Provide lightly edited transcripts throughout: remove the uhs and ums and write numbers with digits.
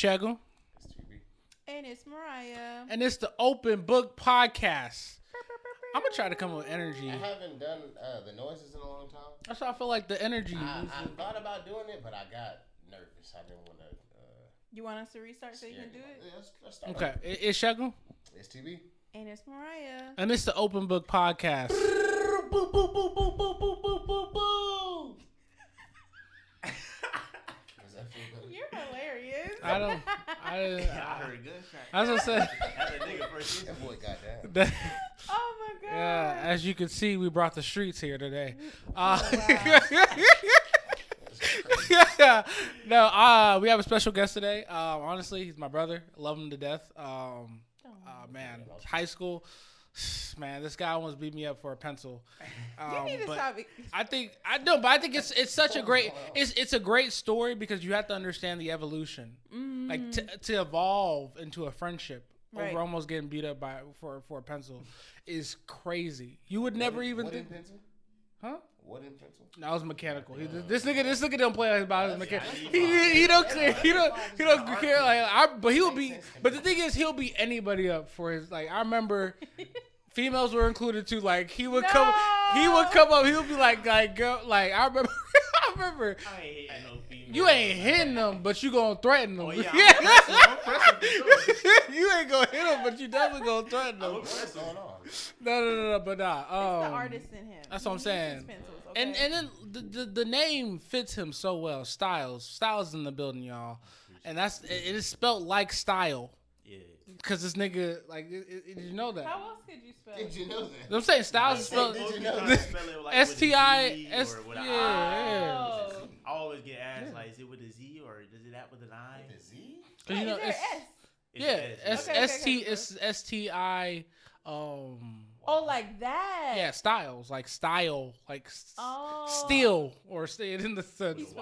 Shegel. And it's Mariah. And it's the Open Book Podcast. I'm going to try to come up with energy. I haven't done the noises in a long time. That's why I feel like the energy. I thought about doing it, but I got nervous. I didn't want to. You want us to restart so you can do it? Yeah, let's start. Okay. It's Shegel. It's TB. And it's Mariah. And it's the Open Book Podcast. Boo, boo, boo, boo, boo, boo, boo, boo, boo. Does that feel good? You're hilarious. I heard a gunshot. I was going to say. That's a nigga first. That boy got that. Oh my god. Yeah, as you can see, we brought the streets here today. No, we have a special guest today. Honestly, he's my brother. Love him to death. Man, high school. Man, this guy almost beat me up for a pencil. You need to stop it. I think it's such a great it's a great story because you have to understand the evolution, like to evolve into a friendship over almost getting beat up for a pencil is crazy. You would never even think. Pencil? Huh? What in pencil? No, it was mechanical. This nigga don't play about his mechanical. He don't care. He don't care. But he'll be. But the thing is, he'll beat anybody up for his. Like I remember, females were included too. Like he would come up. He would be like girl. Like I remember. I ain't hitting no female. You ain't hitting them, but you gonna threaten them. Oh, yeah, I'm pressing for sure. You ain't gonna hit them, but you definitely gonna threaten them. What's going on? No, but nah. It's the artist in him. That's what I'm saying. Okay. And then the name fits him so well. Styles in the building, y'all, and it is spelled like style. Yeah. Cause this nigga, like, did you know that? How else could you spell Did it? you know that? I'm saying Styles is spelled Did you know S-T-I-S. Yeah. Yeah. I always get asked like, is it with a Z or does it have with an I? With a Z? Cause you know, is there an S? it's S-T-I. Oh, like that. Yeah, Styles, like style, like steel or stay in the sense.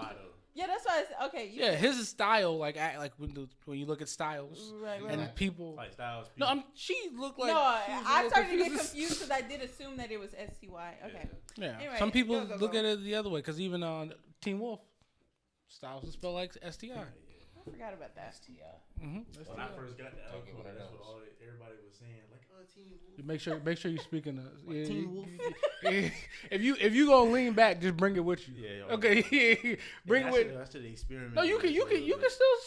Yeah, that's why. Okay. His is style, like when you look at Styles, right. and people. Like Styles. No, she looked like. No, I started to get confused confused because I did assume that it was S-T-Y. Okay. Yeah. Anyway, Some people go. look at it the other way because even on Teen Wolf, Styles is spelled like S-T-I. I forgot about that. STI. When I first got the album, that's what everybody was saying. Like, Teen Wolf. Make sure you speaking of Teen Wolf. If you gonna lean back, just bring it with you. Yeah. Okay. Bring it with. I should experiment. No, you can still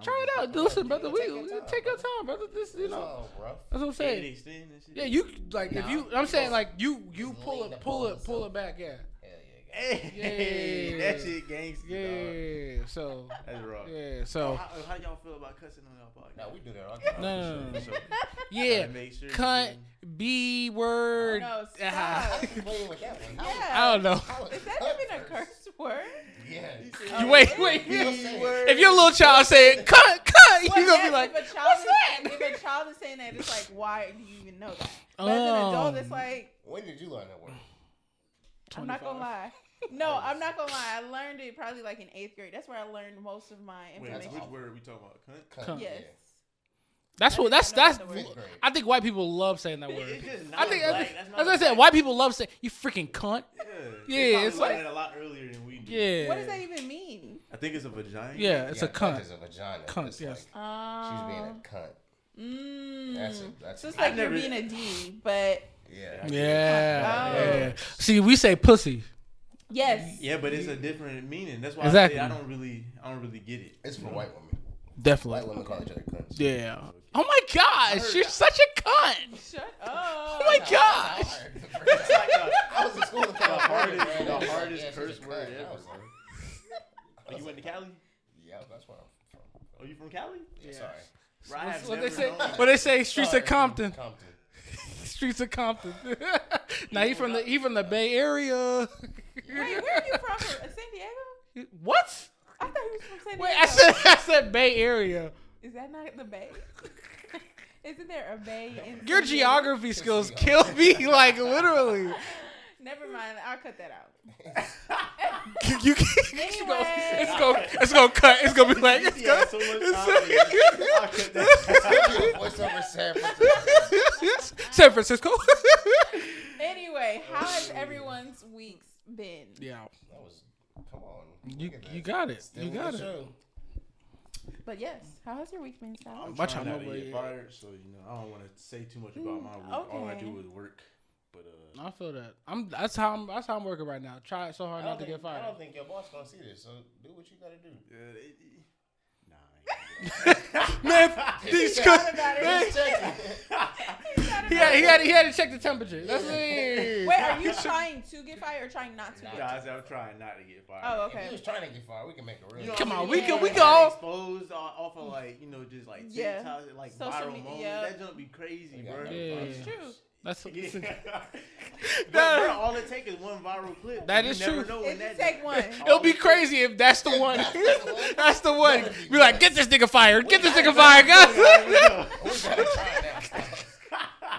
try it out. Listen, brother, take your time, brother. This, you know, that's what I'm saying. Yeah, you like if you. I'm saying like you pull it back. Yeah. Hey, that shit gangster. Yeah. So that's wrong. Yeah. So how y'all feel about cussing on y'all podcast? No, we do that all the time. No. Yeah. Sure Cunt. B word. No, stop. I'm playing with that one. Yeah. I don't know. Is that even a curse word? Yeah. You wait. If your little child say it, cut, you gonna be like, what's that? If a child is saying that, it's like, why do you even know that? But as an adult, it's like, when did you learn that word? I'm not gonna lie. No, I'm not gonna lie. I learned it probably like in 8th grade. That's where I learned most of my information. Which word are we talking about? Cunt? Yes. Yeah. That's. Grade. I think white people love saying that word. It's just not I think black. as I said, white people love saying you freaking cunt. Yeah, it's like a lot earlier than we do. Yeah. What does that even mean? I think it's a vagina. Yeah, it's a cunt. It's a vagina. Cunt, It's yes. Like, she's being a cunt. That's So it's like you're being a D, but yeah. See, we say pussy. yes. Yeah, but it's a different meaning. That's why Exactly. I don't really get it. It's for white women. Definitely. White women call each other cunts. Yeah. Oh my gosh, you're such a cunt. Shut up. Oh my gosh. I was in school to call the hardest curse word ever. Oh, you went to Cali? Yeah, that's where I'm from. Oh, you from Cali? Yeah. Sorry. What they say? Streets Sorry, of Compton. Compton. Streets of Compton. Now he from the Bay Area. Wait, where are you from? San Diego? What? I thought he was from San Diego. Wait, I said Bay Area. Is that not the Bay? Isn't there a bay in Your San Diego? geography skills kill me, like literally. Never mind. I'll cut that out. You Anyway. it's gonna cut. It's gonna be like it's Yeah, gonna, so much I'll cut that. Voiceover San Francisco. San Francisco. Anyway, how has everyone's weeks been? Yeah, That was, come on. you got it. Still You with got the it. show. But yes, how has your week been, Sal? I'm Watch trying out, not to nobody- get fired, so I don't want to say too much about my week. All I Okay. do is work. But I feel that. That's how I'm working right now. Try so hard not to get fired. I don't think your boss gonna see this. So do what you gotta do. Man, He thought about it. he had to check the temperature. That's it. Wait, are you trying to get fired or trying not to? Nah. Get Yeah, I said I'm trying not to get fired. Oh, If okay. he was trying to get fired, we can make a real. You know Come what I'm on, saying? we Get can all- exposed off of like just like Yeah. TikTok, like Social viral media, moments. yeah. That jump be crazy, bro. Yeah. It's true. That's But bro, all it takes is one viral clip. That You is never true. know It when just that take one. It'll be crazy if that's the one. That's the one. Be like, get this nigga fired. Get this nigga fired, guys. We gotta try that.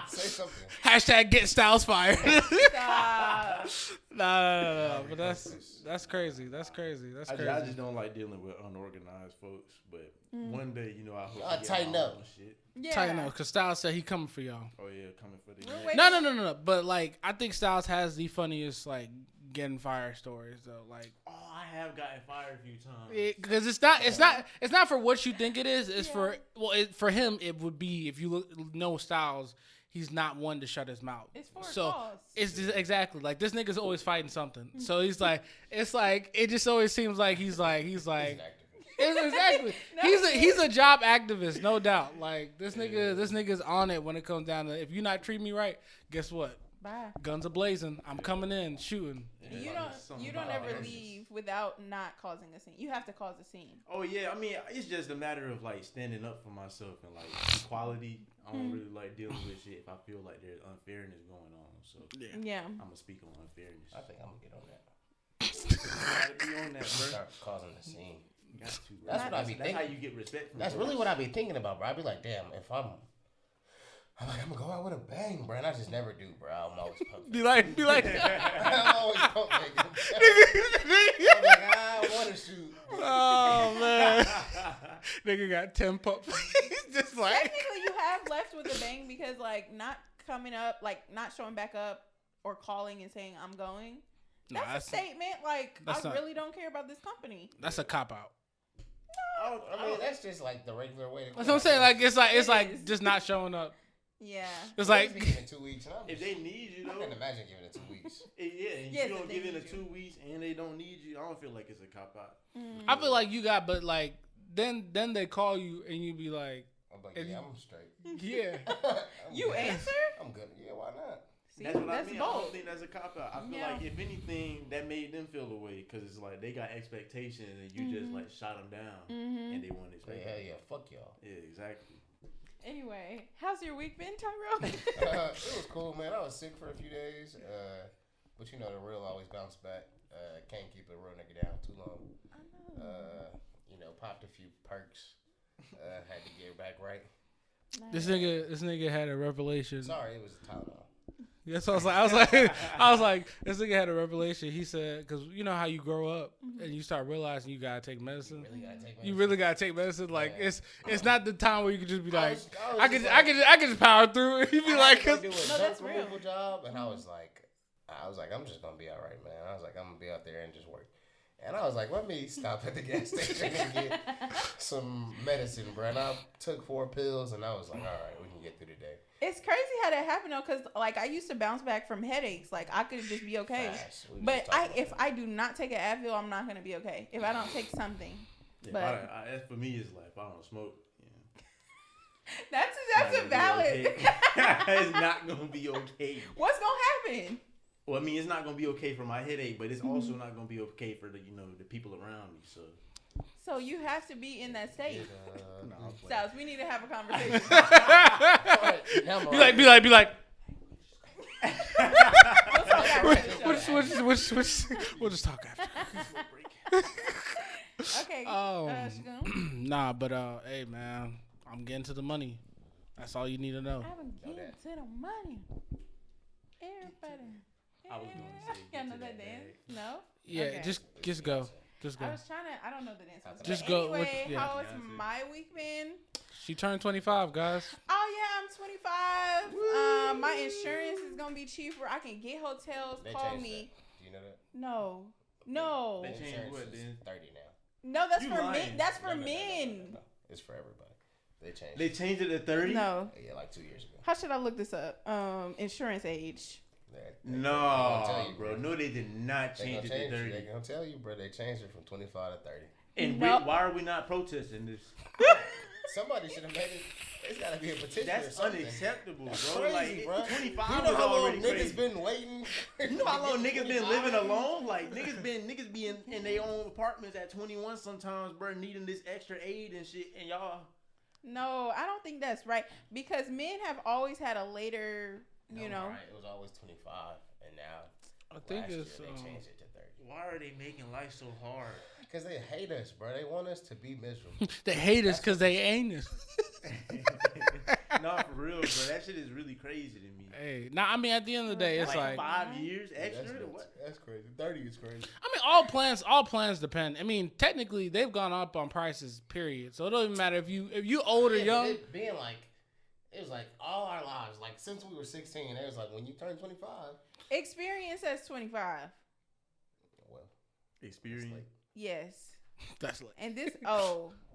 Say something. Hashtag get Styles fired. Stop. Nah. But that's crazy. That's crazy. That's I crazy. just don't like dealing with unorganized folks. But one day, I hope Y'all to get tighten my up. own shit. Yeah. Tighten up, because Styles said he coming for y'all. Oh yeah, coming for the We're next. waiting. No. But like, I think Styles has the funniest like getting fired stories though. Like, Oh, I have gotten fired a few times. because it's not for what you think it is. It's for for him it would be, if you know Styles, he's not one to shut his mouth. It's for a So cause. it's just, exactly like this nigga's always fighting something. So he's like, it's like it just always seems like he's like. He's an activist. Exactly. No, He's a job activist, no doubt. Like this nigga's on it when it comes down to, if you not treat me right, guess what? Bye. Guns are blazing. I'm coming in, shooting. You Something don't about ever it. leave without not causing a scene. You have to cause a scene. Oh yeah, I mean it's just a matter of like standing up for myself and like equality. I don't really like dealing with shit if I feel like there's unfairness going on. So Yeah. I'm gonna speak on unfairness. I think I'm gonna get on that. Gotta be on that, bro. Start causing a scene. Got to, bro. That's what I be That's thinking. how you get respect. From That's folks. really what I be thinking about, bro. I be like, damn, if I'm like, I'm gonna go out with a bang, bro, and I just never do, bro. I'm always pumped. Be like, I'm always pumped. I'm like, I want to shoot. oh man, nigga got 10 pup. Just like, Technically, you have left with a bang because, like, not coming up, like, not showing back up or calling and saying, I'm going. Nah, That's a statement. Like, I that's not- really don't care about this company. that's a cop out. I mean, that's just like the regular way to. That's what I'm saying. Like it's It like is. just not showing up. Yeah. It's Like, like, giving 2 weeks. And If they need you I though, can't imagine giving it 2 weeks. yeah, and Yes, you if don't they give in need the you. 2 weeks and they don't need you. I don't feel like it's a cop out. I feel like you got, but like then they call you and you be like, I'm like, If yeah, you- I'm straight. yeah. I'm You good. answer? I'm good. Yeah, why not? See, That's what I that's mean. I don't bold. think that's a cop out. I feel Yeah. like if anything, that made them feel away because it's like they got expectations and you just like shot them down and they want to But expect. hell yeah, fuck y'all. Yeah, exactly. Anyway, how's your week been, Tyrell? It was cool, man. I was sick for a few days, but you know the real always bounce back. Can't keep a real nigga down too long. You know, popped a few perks. Had to get back right. This nigga had a revelation. Sorry, it was Tylenol. That's what I was like, this nigga had a revelation. He said, because you know how you grow up and you start realizing you gotta take medicine. Really gotta take medicine. You really gotta take medicine. Like Yeah. it's not the time where you could just be like, I was just I could just power through it. You be I like, had to go 'cause- do a No, that's junk real. removal job, and I was like, I'm just gonna be all right, man. I was like, I'm gonna be out there and just work. And I was like, let me stop at the gas station and get some medicine, bro. And I took 4 pills, and I was like, all right, we can get through the day. It's crazy how that happened though, because like I used to bounce back from headaches. Like I could just be okay. Fast. We But just talking about if that. I do not take an Advil, I'm not gonna be okay. If I don't take something, Yeah, But- as for me, it's like if I don't smoke, that's it's a not valid. gonna be okay. It's not gonna be okay. What's gonna happen? Well, I mean, it's not gonna be okay for my headache, but it's also not gonna be okay for the the people around me. So So you have to be in that state. no, I'm playing. Styles, we need to have a conversation. be like, We'll talk after the show. we'll just talk after. Okay. Oh, nah, but hey man, I'm getting to the money. That's all you need to know. I'm getting to the money. Everybody. I was gonna say, Y'all get know to that that dance? bag. No? Yeah, Okay. just go. Just go. I was trying to, I don't know the dance. moves. Just But go with- Anyway, yeah. how has Beyonce. my week been? She turned 25, guys. Oh yeah, I'm 25. My insurance is gonna be cheaper. I can get hotels. They Call changed me. that. Do you know that? No. They The changed insurance what, is then? 30 now. No, that's You for lying. men. That's for No. men. It's for everybody. They changed. They changed it to 30? No. Yeah, like 2 years ago. How should I look this up? Insurance age. They No, gonna tell you, bro. No, they did not They change gonna it to change it. 30. They gonna tell you, bro. They changed it from 25 to 30. And No. why are we not protesting this? Somebody should have made it. There's gotta be a petition or That's something. unacceptable, bro. Crazy, like, bro. 25 You know was how long already niggas crazy. been waiting? You know how long niggas been living alone? Like, niggas be in their own apartments at 21 sometimes, bro, needing this extra aid and shit. And y'all... No, I don't think that's right because men have always had a later, you know. Right. It was always 25, and now I think last year it's they changed it to 30. Why are they making life so hard? Because they hate us, bro. They want us to be miserable. they hate us because they ain't us. Nah, for real, bro. That shit is really crazy to me. Hey, nah. I mean, at the end of the day, it's like 5 years extra? That's crazy. 30 is crazy. I mean, all plans depend. I mean, technically, they've gone up on prices. Period. So it don't even matter if you old or young. It being like, it was like all our lives, like since we were 16, it was like when you turn 25. Experience says 25. Well, Experience. like, Yes. That's like. And this,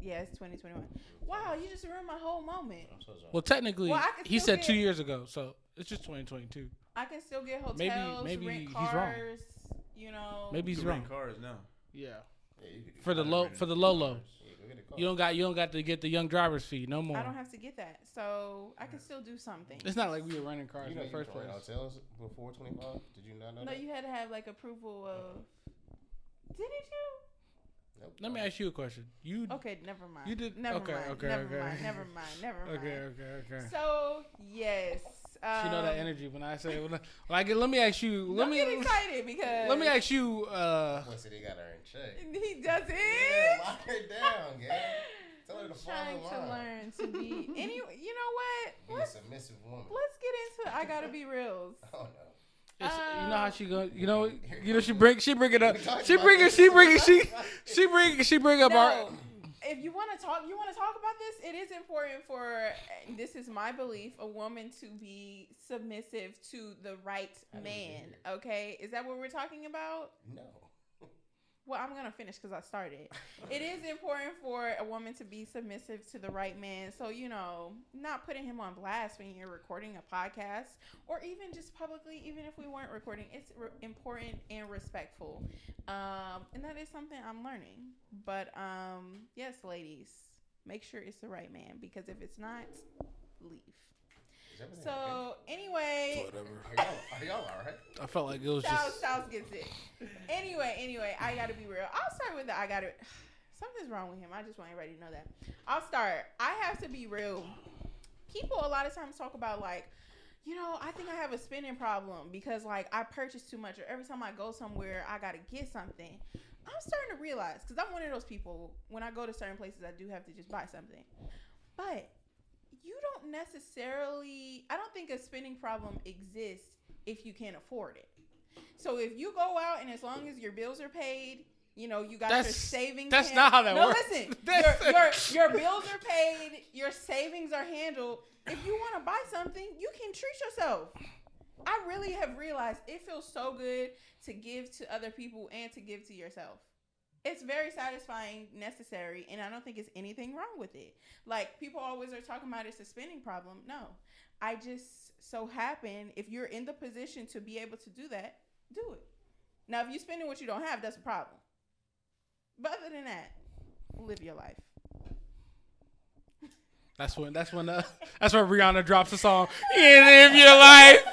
yes, 2021. Wow, you just ruined my whole moment. I'm so sorry. Well, technically, Well, I could he still said get- 2 years ago, so it's just 2022. I can still get hotels, Maybe rent he's cars, wrong. you know. Maybe he's You can rent wrong. cars now. Yeah. Yeah, you could do For the that. low, for the low. Yeah, go get a car. You don't got to get the young driver's fee no more. I don't have to get that. So I can still do something. It's not like we were renting cars You know in the first can rent place. hotels before 25? Did you not know No, that? you had to have like approval of. Didn't you? Nope. Let me ask you a question. You Okay, never mind. You did- Never okay, mind. okay, never okay. mind. Never mind. Never mind. okay. So yes. She know that energy when I say when I get. Let me ask you. Let Don't me get excited because. let me ask you. Once they got her in check. He doesn't. Yeah, lock her down, gang. Tell her to follow Trying the to line. learn to be. Anyway, you know what? Be a Let's submissive woman. get into. I gotta be reals. Oh no. You know how she go. You know she bring it up. We talked She about bring it. this. She bring up our. No, if you want to talk about this. It is important for. This is my belief. A woman to be submissive to the right I didn't man. hear Okay, is that what we're talking about? No. Well, I'm going to finish because I started. It is important for a woman to be submissive to the right man. So, you know, not putting him on blast when you're recording a podcast or even just publicly, even if we weren't recording. It's important and respectful. And that is something I'm learning. But, yes, ladies, make sure it's the right man because if it's not, leave. Is everything So, okay? anyway. Whatever. Are y'all all right? I felt like it was just. Styles gets it. Anyway, I gotta be real. I'll start with something's wrong with him. I just want everybody to know that. I'll start. I have to be real. People a lot of times talk about like, you know, I think I have a spending problem because like I purchase too much or every time I go somewhere I gotta get something. I'm starting to realize because I'm one of those people when I go to certain places I do have to just buy something. But you don't necessarily, I don't think a spending problem exists if you can't afford it. So if you go out and as long as your bills are paid, you know, you got your savings. That's not how that works. No, listen, your bills are paid, your savings are handled. If you want to buy something, you can treat yourself. I really have realized it feels so good to give to other people and to give to yourself. It's very satisfying, necessary, and I don't think it's anything wrong with it. Like, people always are talking about it's a spending problem. No. I just so happen, if you're in the position to be able to do that, do it. Now, if you're spending what you don't have, that's a problem. But other than that, live your life. That's when Rihanna drops the song. You live your life.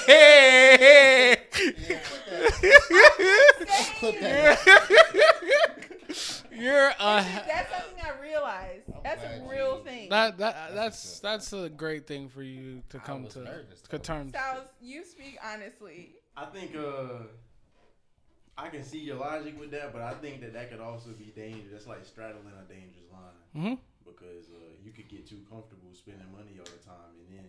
Hey. Yeah, clip that. You're That's something I realized. That's a real thing. that's a great thing for you to come was to nervous, terms. Styles, you speak honestly. I think I can see your logic with that, but I think that could also be dangerous. That's like straddling a dangerous line. Mm-hmm. Because you could get too comfortable spending money all the time, and then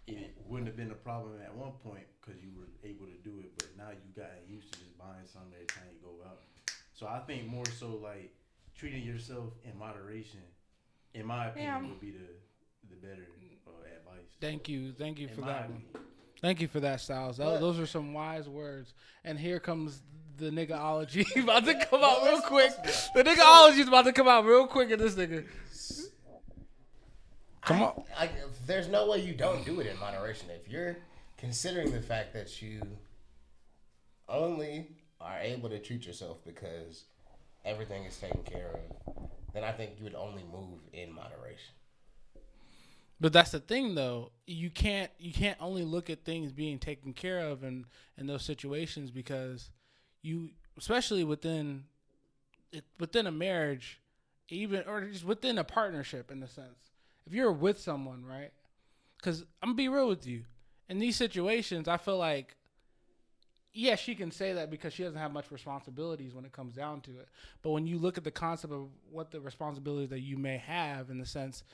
it wouldn't have been a problem at one point because you were able to do it, but now you gotten used to just buying something every time you go out. So I think more so like treating yourself in moderation, in my opinion, would be the better advice. Thank you for In my that. opinion. Thank you for that, Styles. Those are some wise words. And here comes the niggaology about to come out real quick. The niggaology is about to come out real quick in this nigga. Come on. There's no way you don't do it in moderation. If you're considering the fact that you only are able to treat yourself because everything is taken care of, then I think you would only move in moderation. But that's the thing, though. You can't only look at things being taken care of in those situations, because you, especially within a marriage, even or just within a partnership, in a sense, if you're with someone, right? Because I'm gonna be real with you, in these situations, I feel like, yeah, she can say that because she doesn't have much responsibilities when it comes down to it. But when you look at the concept of what the responsibilities that you may have, in the sense,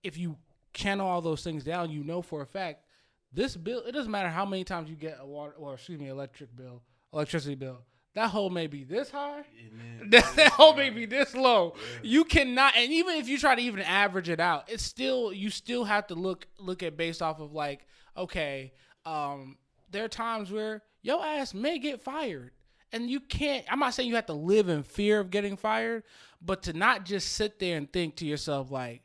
if you channel all those things down, you know for a fact this bill, it doesn't matter how many times you get electricity bill. That hole may be this high. That hole may be this low. Yeah. You cannot, and even if you try to even average it out, it's still, you still have to look at based off of like, okay, there are times where your ass may get fired. And you can't, I'm not saying you have to live in fear of getting fired, but to not just sit there and think to yourself like,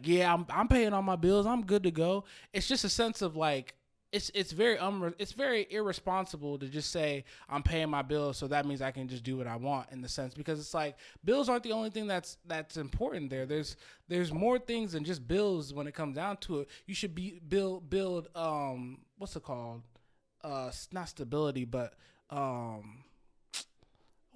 yeah, I'm paying all my bills, I'm good to go. It's just a sense of like, it's very irresponsible to just say I'm paying my bills, so that means I can just do what I want, in the sense, because it's like bills aren't the only thing that's important there. There's more things than just bills when it comes down to it. You should build what's it called? Not stability, but well,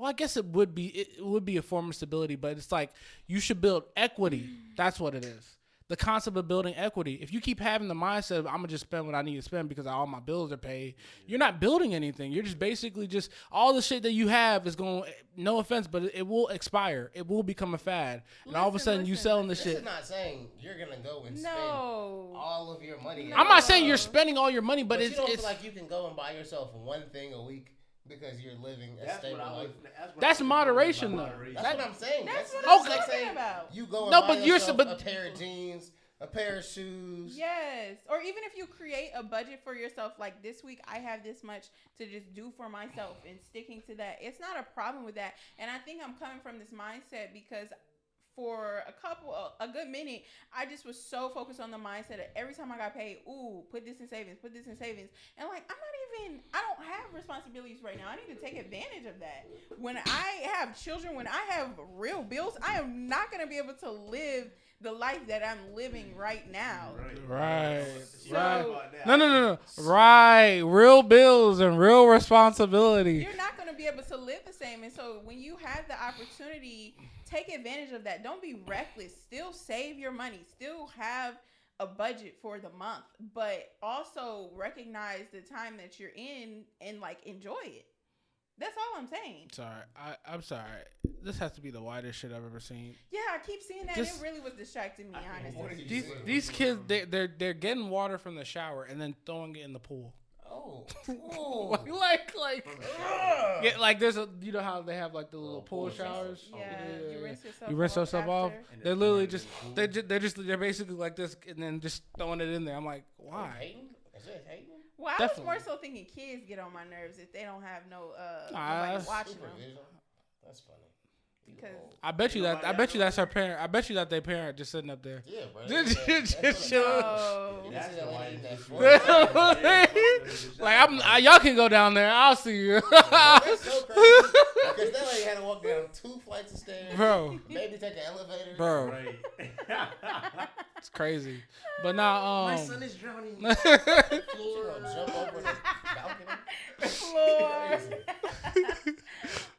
I guess it would be a form of stability, but it's like you should build equity. That's what it is. The concept of building equity. If you keep having the mindset of I'm gonna just spend what I need to spend because all my bills are paid, you're not building anything. You're just basically just all the shit that you have is going. No offense, but it will expire. It will become a fad, and all of a sudden you selling the shit. I'm not saying you're gonna go and spend all of your money. I'm not saying you're spending all your money, but you don't feel like you can go and buy yourself one thing a week because you're living a stable life. That's moderation, though. That's what I'm saying. That's what I'm talking about. You go and buy yourself a pair of jeans, a pair of shoes. Yes. Or even if you create a budget for yourself, like this week I have this much to just do for myself and sticking to that. It's not a problem with that. And I think I'm coming from this mindset because for a good minute, I just was so focused on the mindset of every time I got paid, put this in savings. And like, I don't have responsibilities right now. I need to take advantage of that. When I have children, when I have real bills, I am not going to be able to live the life that I'm living right now. Right. So, No. Right. Real bills and real responsibility. You're not going to be able to live the same. And so when you have the opportunity, take advantage of that. Don't be reckless. Still save your money. Still have a budget for the month, but also recognize the time that you're in and like enjoy it. That's all I'm saying. Sorry, I'm sorry. This has to be the widest shit I've ever seen. Yeah, I keep seeing that. It really was distracting me, honestly. These kids, they're getting water from the shower and then throwing it in the pool. Oh, yeah, like there's a, you know how they have like the little pool showers. Yeah, you rinse yourself off. They're literally just they're basically like this and then just throwing it in there. I'm like, why? Is it hating? Well, I was more so thinking kids get on my nerves if they don't have nobody watching them. That's funny. Because I bet you that's her parent. I bet you that their parent just sitting up there. Yeah, bro. Just Like y'all can go down there. I'll see you. That's so crazy. Because that lady had to walk down 2 flights of stairs. Bro. Maybe take an elevator. Bro. Right. It's crazy. But now my son is drowning. Floor. Jump over the balcony. Floor.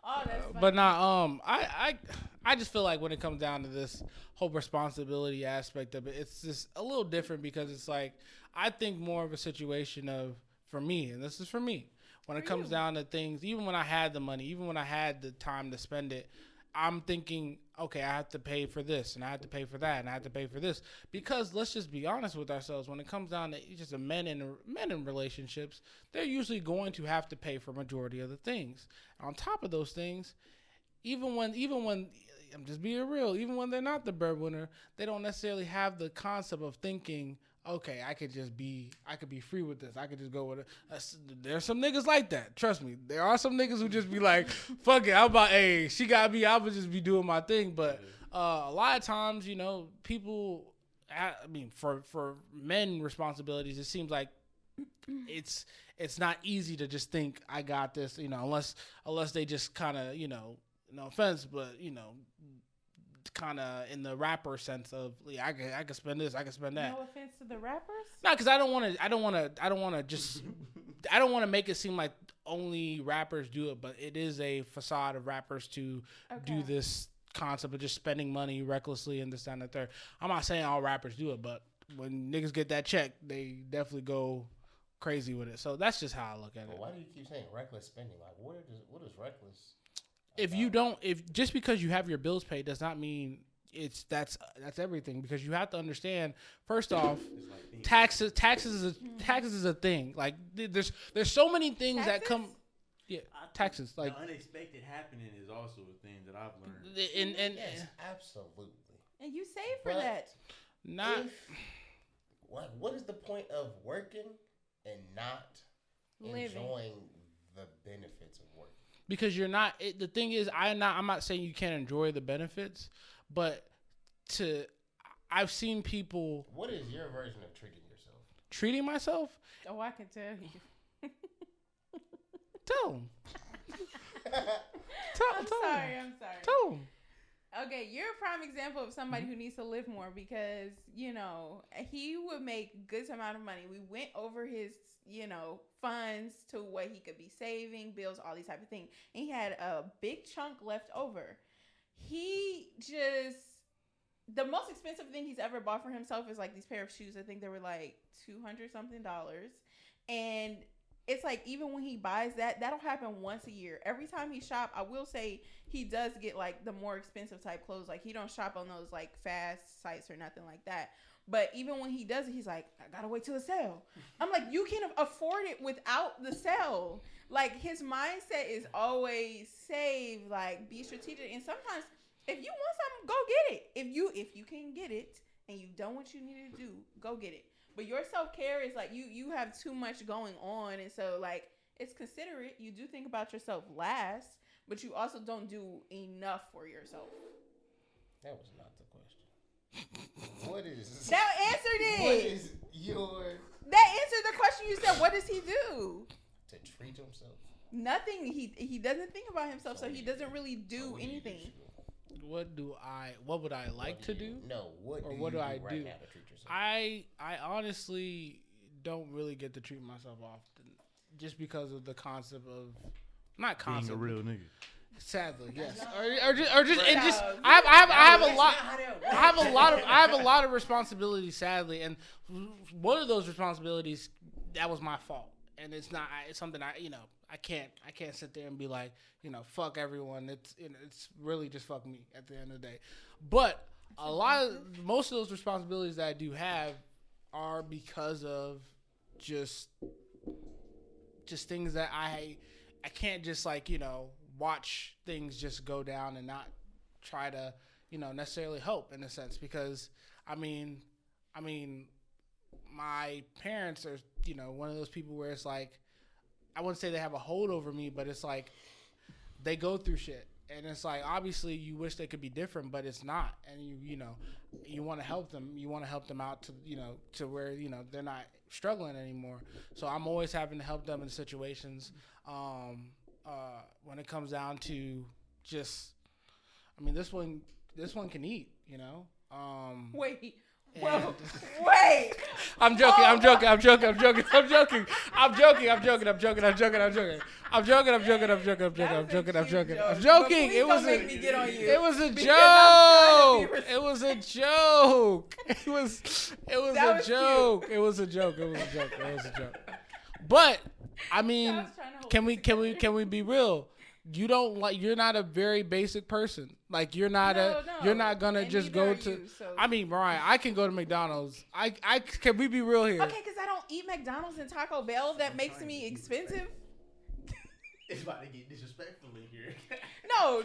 Oh, that's funny. But now I just feel like when it comes down to this whole responsibility aspect of it, it's just a little different because it's like I think more of a situation of, for me, and this is for me, when it comes down to things, even when I had the money, even when I had the time to spend it, I'm thinking, okay, I have to pay for this, and I have to pay for that, and I have to pay for this. Because let's just be honest with ourselves. When it comes down to just men in relationships, they're usually going to have to pay for majority of the things. On top of those things, even when I'm just being real, even when they're not the breadwinner, they don't necessarily have the concept of thinking, okay, I could be free with this. I could just go with it. There's some niggas like that. Trust me. There are some niggas who just be like, fuck it. I'm about, hey, she got me. I would just be doing my thing. But a lot of times, you know, people, I mean, for men responsibilities, it seems like it's not easy to just think I got this, you know, unless they just kind of, you know, no offense, but, you know, kind of in the rapper sense of, yeah, I can spend this, I can spend that. No offense to the rappers. No, because I don't want to make it seem like only rappers do it, but it is a facade of rappers to do this concept of just spending money recklessly and this, that, and the third. I'm not saying all rappers do it, but when niggas get that check, they definitely go crazy with it. So that's just how I look at it. Why do you keep saying reckless spending? Like, what is reckless? If just because you have your bills paid does not mean that's everything, because you have to understand, first off, taxes is a thing. Like there's so many things that come. Yeah, taxes. Like the unexpected happening is also a thing that I've learned. And yes, absolutely. And you save for that. Not. What is the point of working and not enjoying the benefits of work? Because you're not. The thing is, I'm not saying you can't enjoy the benefits, but I've seen people. What is your version of treating yourself? Treating myself? Oh, I can tell you. Tell them. I'm sorry. Tell them. Okay, you're a prime example of somebody who needs to live more, because, you know, he would make good amount of money. We went over his, you know, funds to what he could be saving, bills, all these type of things. And he had a big chunk left over. The most expensive thing he's ever bought for himself is like these pair of shoes. I think they were like $200 something. And it's like, even when he buys that'll happen once a year. Every time he shop, I will say he does get like the more expensive type clothes. Like, he don't shop on those like fast sites or nothing like that. But even when he does it, he's like, I gotta wait till the sale. I'm like, you can afford it without the sale. Like, his mindset is always save, like, be strategic. And sometimes if you want something, go get it. If you can get it and you've done what you needed to do, go get it. But your self-care is like, you have too much going on. And so, like, it's considerate. You do think about yourself last, but you also don't do enough for yourself. That was not the question. What is... That answered it. What is your... That answered the question you said. What does he do? To treat himself? Nothing. He doesn't think about himself, so he doesn't really do anything. What would I like to do? No, what do do I right do? now to treat yourself? I honestly don't really get to treat myself often, just because of the concept of Being a real nigga. Sadly, yes. I have a lot of responsibilities, sadly, and one of those responsibilities, that was my fault, and it's something I can't sit there and be like, fuck everyone. It's really just fuck me at the end of the day. But most of those responsibilities that I do have are because of just things that I can't just watch things just go down and not try to, necessarily help in a sense, because I mean, my parents are, one of those people where it's like, I wouldn't say they have a hold over me, but it's like they go through shit, and it's like, obviously you wish they could be different, but it's not. And you want to help them. You want to help them out to, to where, they're not struggling anymore. So I'm always having to help them in situations. When it comes down to just, this one can eat, Wait. And Well, wait. I'm joking. I'm joking. It was a joke. But I mean, can we be real? You're not a very basic person. Like, you're not gonna and just go to. I mean, Mariah, I can go to McDonald's. Can we be real here? Okay, because I don't eat McDonald's and Taco Bell. That makes me expensive. It's about to get disrespectful in here. No.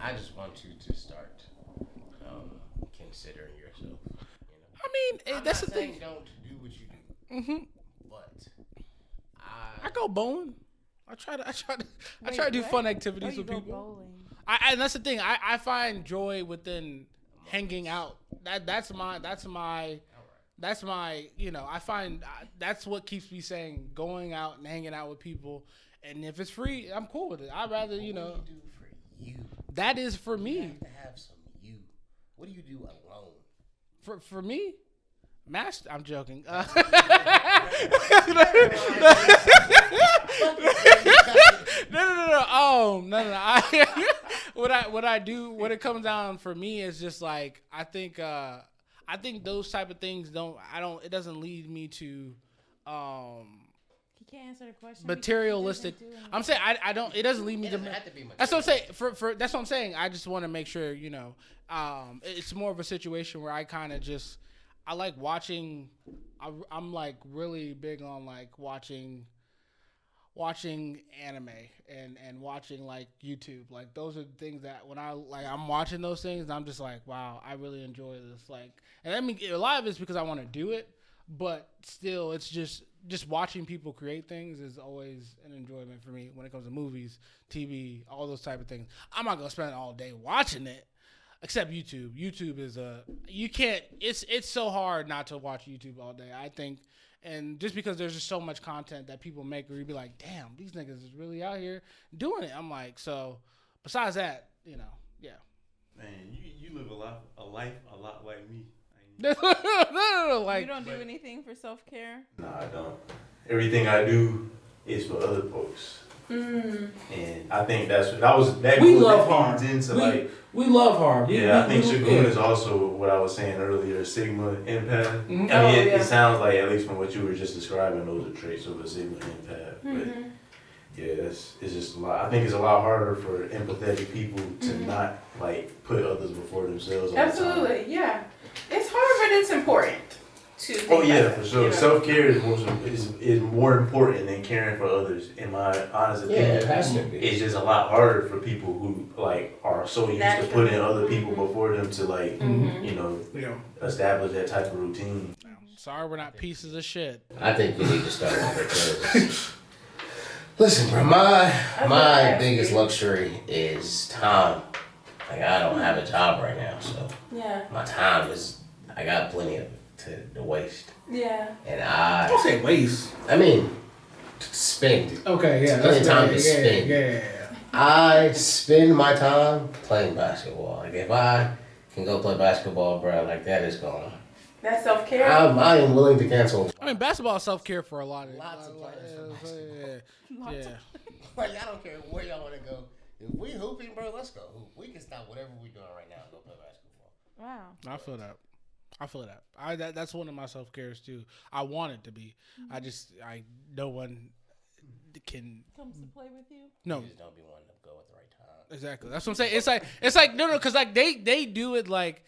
I just want you to start considering yourself. I mean, that's the saying thing. don't do what you do, but I go bowling. I try to do what? fun activities you with go people. bowling. And that's the thing. I find joy within hanging out. That's my I find that's what keeps me saying going out and hanging out with people. And if it's free, I'm cool with it. I'd rather, What do you do for you? that is for You me. have to have some you. What do you do alone? For me, master. I'm joking. No. What I do when it comes down for me is just like I think those type of things it doesn't lead me to He can't answer the question. materialistic. I'm saying I don't. It doesn't lead me It to. doesn't have to be That's what I'm saying. For that's what I'm saying. I just want to make sure it's more of a situation where I kind of just I like watching. I'm like really big on like watching anime and watching like YouTube. Like those are the things that when I'm watching those things, I'm just like, wow, I really enjoy this. Like, and I mean, a lot of it's because I want to do it, but still, it's just watching people create things is always an enjoyment for me when it comes to movies, TV, all those type of things. I'm not gonna spend all day watching it, except YouTube. YouTube is you can't. It's so hard not to watch YouTube all day, I think. And just because there's just so much content that people make where you'd be like, damn, these niggas is really out here doing it. I'm like, so besides that, yeah. Man, you live a life a lot like me. No, like you don't do anything for self-care? No, I don't. Everything I do is for other folks. And I think We love harm. We love harm. I think Shagun is also what I was saying earlier, Sigma empath. I mean, it sounds like, at least from what you were just describing, those are traits of a Sigma empath. But yeah, it's just a lot. I think it's a lot harder for empathetic people to not like put others before themselves. All Absolutely, the time. yeah. It's hard, but it's important to think Oh yeah, about, for sure. Self-care is more important than caring for others. In my honest opinion, it has to be. It's just a lot harder for people who like are so used to putting other people before them to like establish that type of routine. Sorry, we're not pieces of shit. I think you need to start with it. Listen, bro, my biggest luxury is time. Like, I don't have a job right now, so my time I got plenty of it to waste. Yeah. And Don't say waste. I mean, spend. Okay, yeah. Plenty of time to right. spend. Yeah. I spend my time playing basketball. Like, if I can go play basketball, bro, like, that is gone. That's self-care? I am willing to cancel. I mean, basketball is self-care for a lot of Lots of players for basketball. Yeah. Like, I don't care where y'all want to go. If we hooping, bro, let's go hoop. We can stop whatever we're doing right now and go play basketball. Wow. I feel that. That's one of my self-cares too. I want it to be. No one can Comes to play with you? No. You just don't be wanting to go at the right time. Exactly. That's what I'm saying. It's like no, because like they do it like,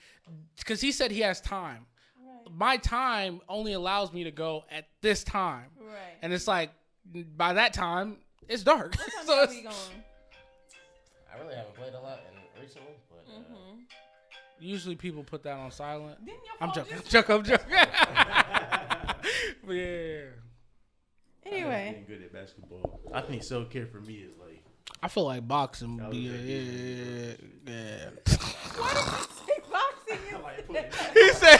because he said he has time. Right. My time only allows me to go at this time. Right. And it's like by that time it's dark. What time So y'all it's, be going? I really haven't played a lot recently, but usually people put that on silent. Didn't your I'm phone joking. just- But yeah. Anyway. Getting good at basketball. I think self-care for me is like. I feel like boxing would be Why did you say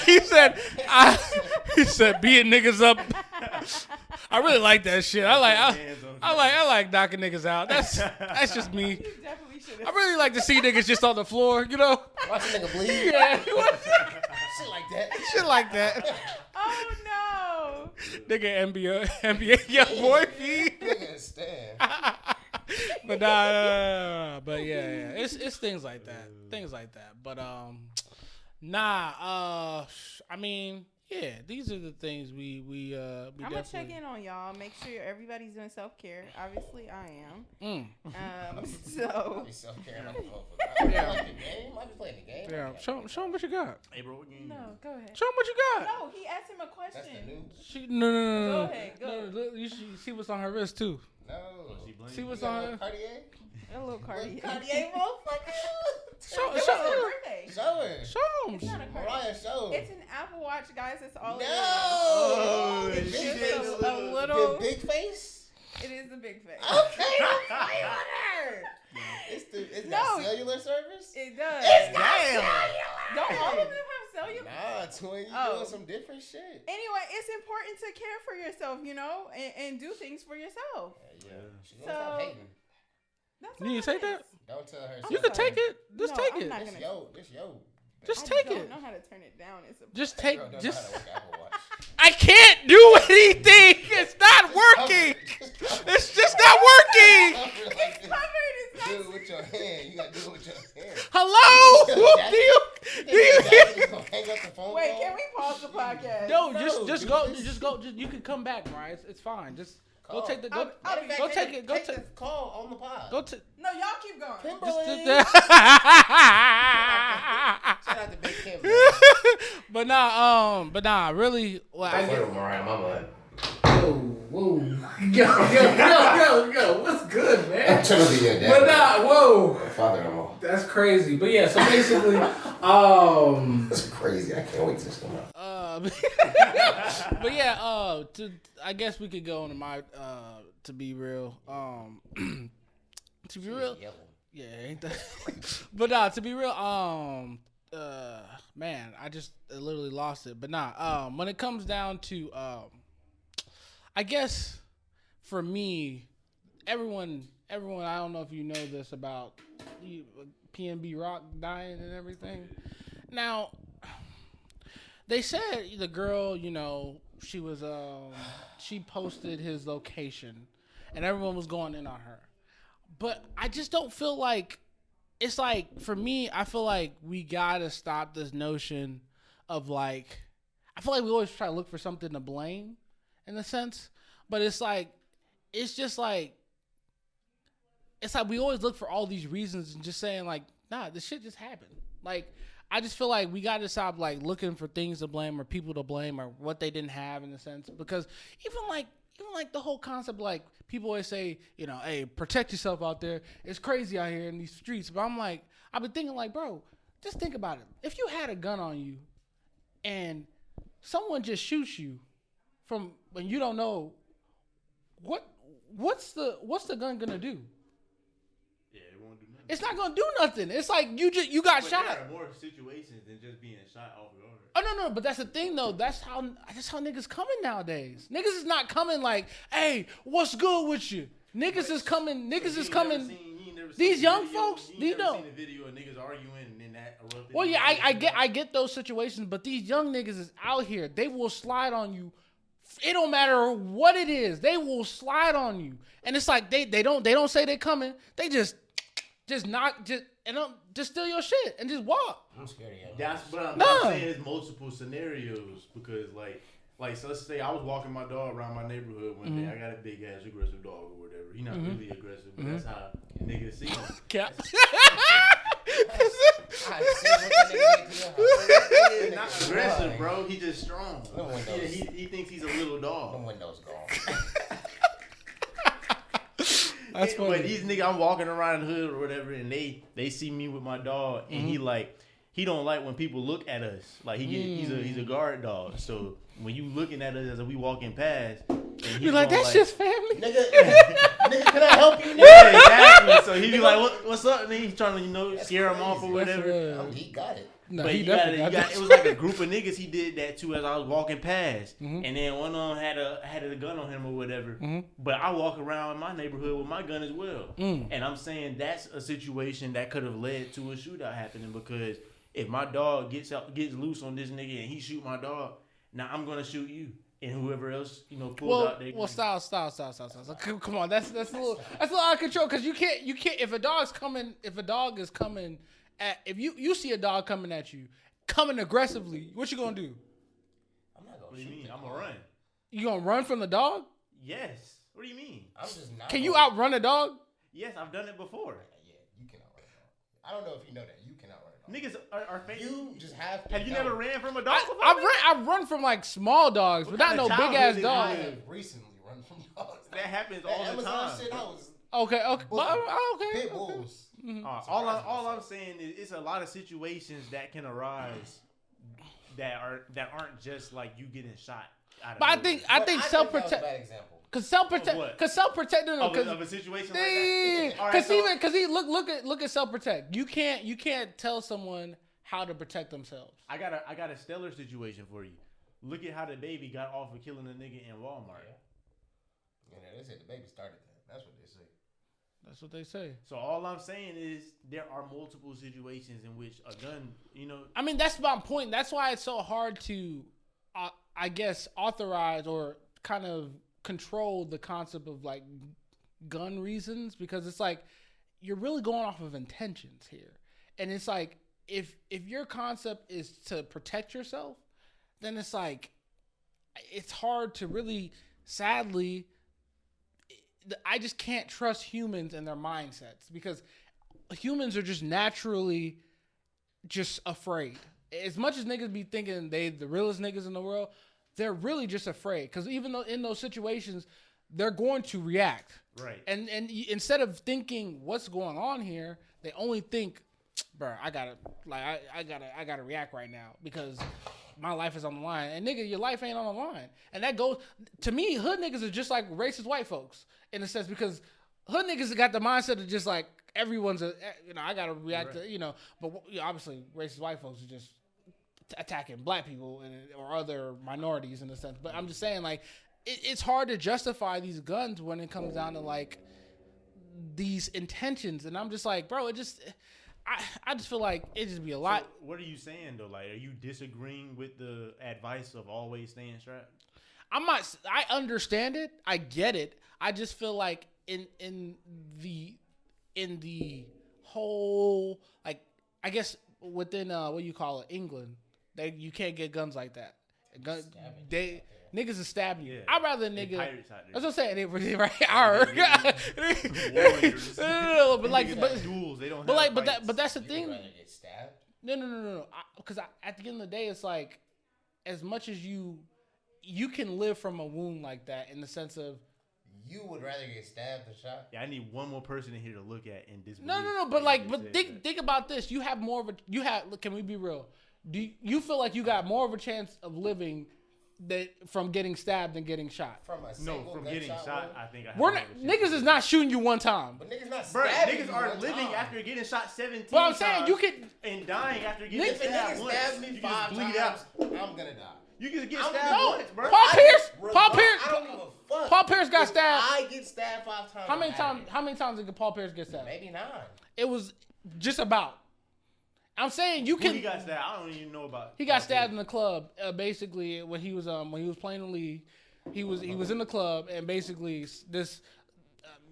boxing? he said beating niggas up. I really like that shit. I like knocking niggas out. That's just me. You definitely should I have. really like to see niggas just on the floor, you know? watch a nigga bleed. Yeah. Shit like that. Shit like that. Oh no. Nigga NBA young boy feed. Nigga stand. But nah. But yeah. It's things like that. But I mean, yeah, these are the things we I'm gonna definitely check in on y'all. Make sure everybody's doing self-care. Obviously, I am. So Be self-care like a motherfucker. Yeah. I like the game. I be playing the game. Yeah, show him what you got. Hey, bro, what game? no, go ahead. Show him what you got. No, he asked him a That's the question. news. No. Go ahead, go. No, you should see what's on her wrist too. No. She blamed See you. what's You got on a her? Cartier? A little Cartier. Cartier, motherfucker. Show It's her. her birthday. Show her. Show It's not him. a Cartier. Mariah, show her. It's an Apple Watch, guys. It's all No. it is. Oh, It's she just did a The little. big face? It is a big face. Okay, don't play with her. It's got No. cellular service? It does. It's got Damn. cellular. Don't all of them have cellular? Nah, twin, you Oh. doing some different shit. Anyway, it's important to care for yourself, you know, and do things for yourself. Yeah. She gonna So- stop hating. That's You all need to it take that? is. Don't tell her. I'm You can sorry. take it. Just No, take I'm it. not This gonna- yo. Just I take don't it. know how to turn it down. It's a Just Girl take. don't know Just. how to work Apple Watch. I can't do anything. It's not working. It's just not working. Cover it like this. covered. It's Do not. it with your hand. You gotta do it with your hand. Hello. Do you You hear? gonna hang up the phone Wait, call? can we pause the podcast? No, No, just do go. this. Just go. You can come back, Mariah. It's fine. Just go Call. take the. I'll be back. Go take it. Go take take. the call on the pod. Go to. No, y'all keep going. Kimberly. Just, Shout out to Big Kim. man. but nah, really. Well, I Don't get, flirt with Mariah, my bad. Whoa. Yo. What's good, I'm man? trying to be your dad. But nah, whoa. Father-in-law. That's crazy. But yeah, so basically, That's crazy. I can't wait to this come out. but yeah, I guess we could go into my to be real. To be real, Yellow. yeah, ain't that? But nah, to be real, man, I just literally lost it. But nah, when it comes down to, I guess for me, everyone, I don't know if you know this about PNB Rock dying and everything. Now, they said the girl, you know, she was, she posted his location, and everyone was going in on her. But I just don't feel like, it's like, for me, I feel like we gotta stop this notion of like, I feel like we always try to look for something to blame in a sense, but it's like, it's just like, it's like we always look for all these reasons and just saying like, nah, this shit just happened. Like, I just feel like we gotta stop like looking for things to blame or people to blame or what they didn't have in a sense, because even like the whole concept, like people always say, you know, hey, protect yourself out there. It's crazy out here in these streets. But I'm like, I've been thinking like, bro, just think about it. If you had a gun on you and someone just shoots you from when you don't know, what's the gun gonna do? Yeah, it won't do nothing. It's not gonna do nothing. It's like you got But shot. there are more situations than just being shot off guard. Oh no, but that's the thing though. That's how niggas coming nowadays. Niggas is not coming like, hey, what's good with you? Niggas is coming. Niggas is coming. These young folks, You know. seen a video of niggas arguing and then that erupted. Well, yeah, I get those situations, but these young niggas is out here. They will slide on you. It don't matter what it is. They will slide on you, and it's like they don't say they coming. They just steal your shit and just walk. I'm scared of you. That's what I'm No. saying. Is multiple scenarios because so let's say I was walking my dog around my neighborhood one day. I got a big ass aggressive dog or whatever. He not really aggressive, but that's how niggas see him. Cap. I see what that nigga did to your He's not aggressive, bro. He just strong. Them windows. He thinks he's a little dog. Them windows gone. That's But funny. these niggas, I'm walking around the hood or whatever, and they see me with my dog, and he don't like when people look at us. Like he's a guard dog. So when you looking at us as we walking past, and he's You're like, going that's just family. Nigga, can I help you? yeah, exactly. So he be like, what's up? And he's trying to scare him off or whatever. He got it. No, But he you got definitely it. It was like a group of niggas. He did that too as I was walking past, and then one of them had a gun on him or whatever. But I walk around in my neighborhood with my gun as well, and I'm saying that's a situation that could have led to a shootout happening because if my dog gets loose on this nigga and he shoot my dog, now I'm gonna shoot you and whoever else pulls out their gun. Stop. Come on, that's a little out of control because you can't if a dog is coming. If you see a dog coming at you, coming aggressively, what you gonna do? I'm not gonna What do you shoot mean? the I'm dog. gonna run. You gonna run from the dog? Yes. What do you mean? I'm just not. Can you gonna- outrun a dog? Yes, I've done it before. Yeah, you can outrun a dog. I don't know if you know that. You can outrun a dog. Niggas are fake. You just have to. Have you know. never ran from a dog before? I've run from like small dogs, but not no kind of big ass childhood is dog. I you? have recently run from dogs. That happens all the Amazon time. shit, I was Okay. Okay. pit bulls. All I'm saying is it's a lot of situations that can arise that aren't just like you getting shot. But I think That was a self-protect. bad example. Cause self-protect. what? Cause self-protect. of a situation like that. All right, Cause so- even look at self-protect. You can't tell someone how to protect themselves. I got a stellar situation for you. Look at how the baby got off of killing a nigga in Walmart. Yeah, they said the baby started that. That's what they say. That's what they say. So all I'm saying is there are multiple situations in which a gun, I mean, that's my point. That's why it's so hard to, I guess, authorize or kind of control the concept of like gun reasons, because it's like you're really going off of intentions here, and it's like if your concept is to protect yourself, then it's like it's hard to really, sadly, I just can't trust humans and their mindsets, because humans are just naturally just afraid. As much as niggas be thinking they the realest niggas in the world, they're really just afraid, because even though in those situations they're going to react, right? And instead of thinking what's going on here, they only think, bro, I gotta react right now because my life is on the line. And nigga, your life ain't on the line. And that goes to me. Hood niggas are just like racist white folks in a sense, because hood niggas got the mindset of just like everyone's I gotta react to but obviously racist white folks are just attacking black people or other minorities in a sense. But I'm just saying, like, it's hard to justify these guns when it comes down to like these intentions. And I'm just like, bro, I just feel like it just be a lot. So what are you saying though? Like, are you disagreeing with the advice of always staying strapped? I'm not. I understand it. I get it. I just feel like in the whole, like, I guess within what you call it, England, you can't get guns like that. Niggas is stabbing you. Yeah. I'd rather nigga. Pirates out there. That's what I'm saying. They right. Warriors. But like, Niggas but have duels. They don't. but have like, fights. but that's the You thing. would rather get stabbed? No. Because at the end of the day, it's like, as much as you can live from a wound like that, in the sense of, You would rather get stabbed than shot? Yeah, I need one more person in here to look at and disbelieve. no. But like, but think about this. You have more of a. Can we be real? Do you feel like you got more of a chance of living from getting stabbed than getting shot? From getting shot, I think I have We're more not, of a chance. niggas is not shooting you one time. But niggas not Bro, stabbing niggas you are one living time. after getting shot 17 But I'm saying times you could. and dying after getting If a stabbed nigga once. stabs me You 5 just bleed times, out. I'm gonna die. You can get I'm stabbed no. once, bro. Paul Pierce. I don't give a fuck. Paul Pierce got If stabbed. I get stabbed 5 times. How many I'm times? happy. How many times did Paul Pierce get stabbed? Maybe 9. It was just about. I'm saying you Who can. he got stabbed? I don't even know about. He got stabbed in the club. Basically, when he was playing the league, he was in the club, and basically this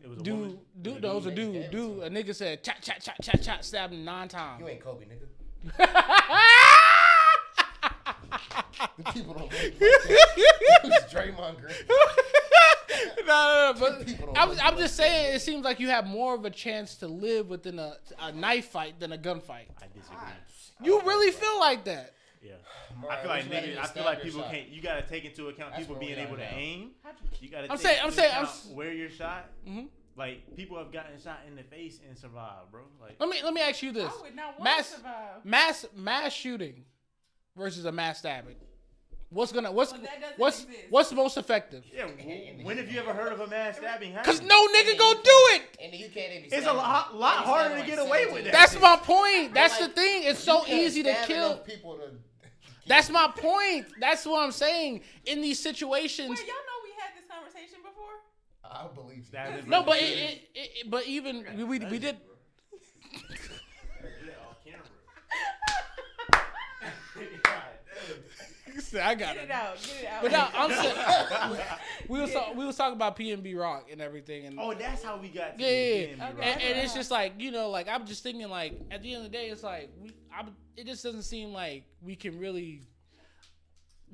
It was a dude, woman? no, it was a dude. A nigga said chat, stabbed him 9 times. You ain't Kobe, nigga. The people don't believe it was Draymond Green. No, but People don't I'm believe just saying, it seems like you have more of a chance to live within a knife fight than a gunfight. I disagree. You really feel like that? Yeah. Bro, I feel like would you rather niggas. get I feel stabbed like or people shot? can't. You gotta take into account That's people where we being are able to now. aim. You gotta. I'm take saying- into I'm saying- account where you're shot. Mhm. Like, people have gotten shot in the face and survived, bro. Like, Let me ask you this: I would not want mass to survive. mass shooting versus a mass stabbing. What's Well, that doesn't exist. what's most effective? yeah. When have you ever heard of a mass stabbing? Cause happening? no nigga go do it. In the UK, they be It's a stabbing lot people. They be harder stabbing to get like away 17. with that. That's my point. That's Like, the thing. It's you so can't easy to stab kill. enough people to That's my point. That's what I'm saying. In these situations, Wait, y'all know we had this conversation before? I believe you. Stabbing no, but versus but even we did. I got Get it. it out. Get it out. But no, I'm saying we was talking about PNB Rock and everything, and Oh, that's how we got to yeah. Okay. And it's just like, like, I'm just thinking, like, at the end of the day, it's like it just doesn't seem like we can really,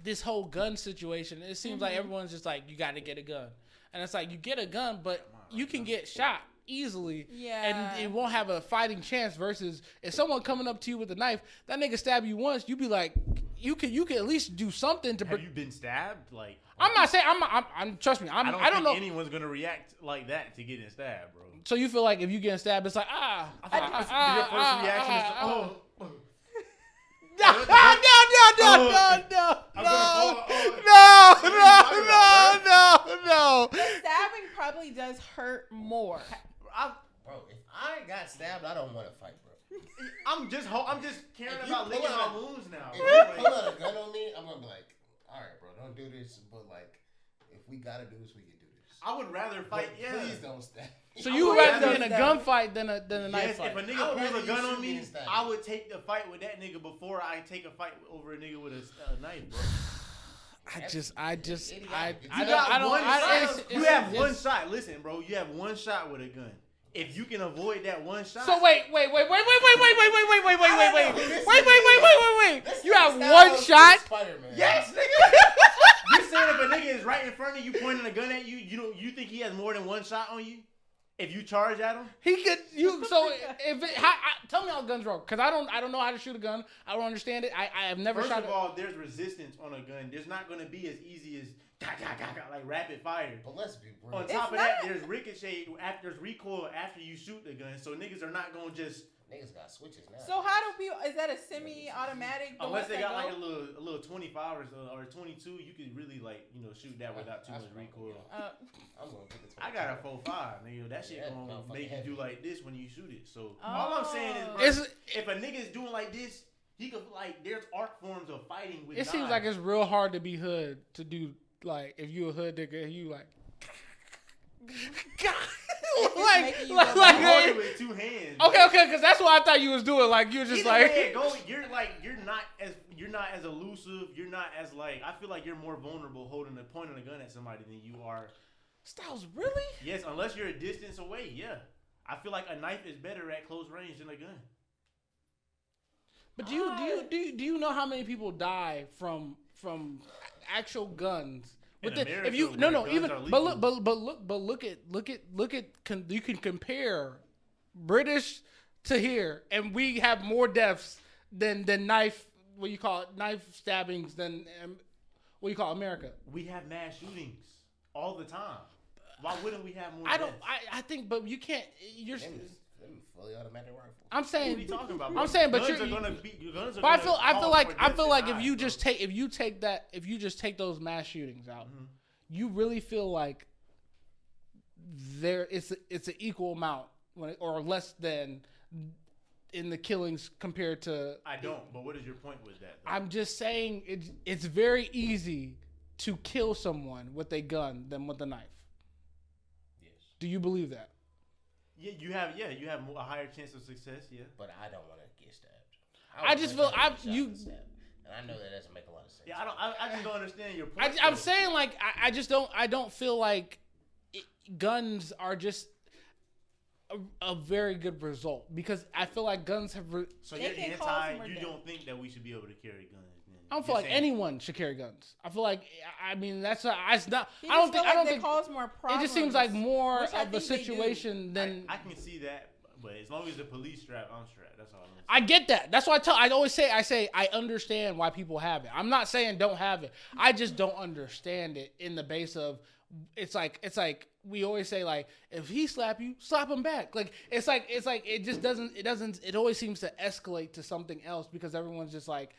this whole gun situation, it seems like everyone's just like, you got to get a gun, and it's like, you get a gun, but you can get shot easily, Yeah. and it won't have a fighting chance. Versus if someone coming up to you with a knife, that nigga stab you once, you be like, you can at least do something to. Have you been stabbed? Like, I'm not saying I'm trust me. I don't think know. anyone's gonna react like that to getting stabbed, bro. So you feel like if you getting stabbed, it's like Your first reaction is oh. No. The stabbing probably does hurt more. Bro, if I got stabbed, I don't want to fight, bro. I'm just caring If you about pull licking out- my wounds now. If bro. you Like, pull out a gun on me, I'm gonna be like, all right, bro, don't do this. But like, if we gotta do this, we can do this. I would rather fight. But Yeah. please don't stab me. So you would rather be in a gunfight than a knife Yes, fight. if a I nigga would rather pulls a you gun shoot on me me, than stab me. I would take the fight with that nigga before I take a fight over a nigga with a knife, bro. You have one shot. Listen, bro, you have one shot with a gun. If you can avoid that one shot. So wait. You have Style one shot. Spider-Man. Yes, nigga. You saying if a nigga is right in front of you pointing a gun at you, you think he has more than one shot on you? If you charge at him? He could tell me how guns work, because I don't know how to shoot a gun. I don't understand it. I have never First shot of all, there's resistance on a gun. There's not going to be as easy as like rapid fire. But let's be real. On top of that, there's ricochet, there's recoil after you shoot the gun. So niggas are not going to just... Niggas got switches now. So how do people? Is that a semi-automatic? Unless they got like a little 25 or 22, you could really shoot that without too much recoil. I'm gonna get the 25. I got a 4.5, nigga. That shit gonna make you do like this when you shoot it. So Oh. all I'm saying is, bro, if a nigga is doing like this, he could there's art forms of fighting with. it seems like it's real hard to be hood to do, like, if you a hood nigga, you like. making you you hold it with two hands. Okay, because that's what I thought you was doing. Like, you were just Either like. way it go, you're not as elusive. You're not as like. I feel like you're more vulnerable pointing a gun at somebody than you are. Styles, really? Yes, unless you're a distance away. Yeah, I feel like a knife is better at close range than a gun. But do you know how many people die from actual guns? With In America, where guns are look at you can compare British to here, and we have more deaths than knife stabbings than America. We have mass shootings all the time. Why wouldn't we have more? I think, but you can't. You're. Them fully automatic rifles. I'm saying. What are you talking about? Bro? I'm saying, but guns you're. are gonna be. Guns are But gonna I feel like die, if you just take those mass shootings out, you really feel like it's an equal amount or less than in the killings compared to. I don't. But what is your point with that? Though? I'm just saying it's very easy to kill someone with a gun than with a knife. Yes. Do you believe that? Yeah, you have a higher chance of success. Yeah. But I don't want to get stabbed. I just feel and I know that doesn't make a lot of sense. Yeah, I just don't understand your point. I'm saying, like, I just don't feel like guns are just a very good result, because I feel like guns have. So They you're can cause anti. more You death. don't think that we should be able to carry guns? Then? I don't feel You're like saying- anyone should carry guns. I feel like it's not. I You don't just think. feel I don't they think. cause more It problems. just seems like more which I of a think they do. situation than. I can see that, but as long as the police strap, I'm strapped. That's all I'm saying. I get that. That's why I always say I understand why people have it. I'm not saying don't have it. I just don't understand it in the base of it's like we always say, like, if he slap you, slap him back. Like it's like it just doesn't it always seems to escalate to something else, because everyone's just like,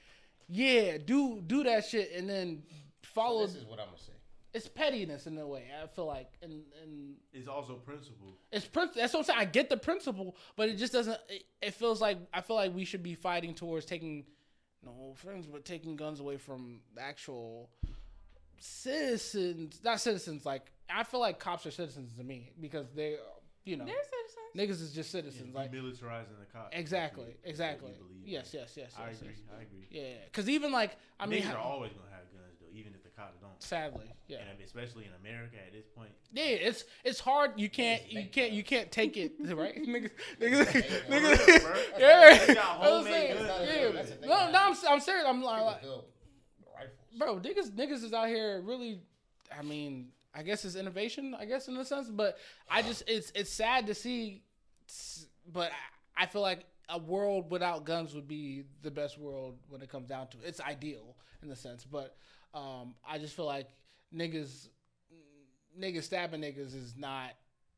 yeah, do that shit, and then follow. So this is what I'm gonna say. It's pettiness in a way, I feel like, and It's also principle. that's what I'm saying. I get the principle, but it just doesn't. It feels like I feel like we should be fighting towards taking, no offense, but taking guns away from the actual citizens. Not citizens. Like, I feel like cops are citizens to me, because they, They're citizens. niggas is just citizens. Like, Militarizing the cops. exactly. You believe Yes. that. I agree. Yeah, because even like Niggas are always gonna have guns though, even if the cops don't. sadly, yeah. And especially in America at this point. Yeah, it's hard. You can't take it, right? niggas. Bro. Yeah, They got I was homemade saying, guns. yeah. That's the thing. No, I'm serious. I'm like, People build rifles. bro, niggas is out here really. I mean, I guess it's innovation. I guess in a sense, but I just it's sad to see. But I feel like a world without guns would be the best world when it comes down to it. It's ideal in the sense, but I just feel like niggas stabbing niggas is not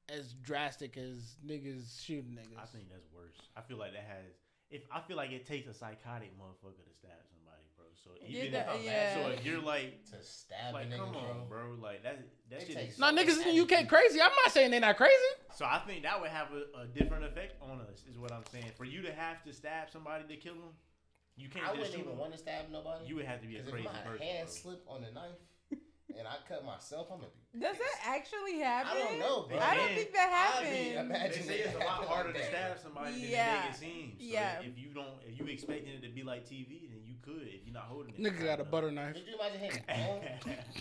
as drastic as niggas shooting niggas. I think that's worse. I feel like that has. I feel like it takes a psychotic motherfucker to stab somebody, bro. So even so if you're like to stab like, a nigga, come on, bro. Like that shit. Is, no, niggas in the UK crazy. I'm not saying they're not crazy. So I think that would have a different effect on us. Is what I'm saying. For you to have to stab somebody to kill them, you can't. I just wouldn't shoot even them. want to stab nobody. You would have to be a crazy person. If my person. hand bro. slip on the knife and I cut myself, I'm gonna be. Does that actually happen? I don't know, bro. I don't think that They happens. They say it's a lot harder to stab somebody than they make it seem. So if you expecting it to be like TV, then you could. If you're not holding it, Nigga got a butter knife. Did you imagine hitting the bone?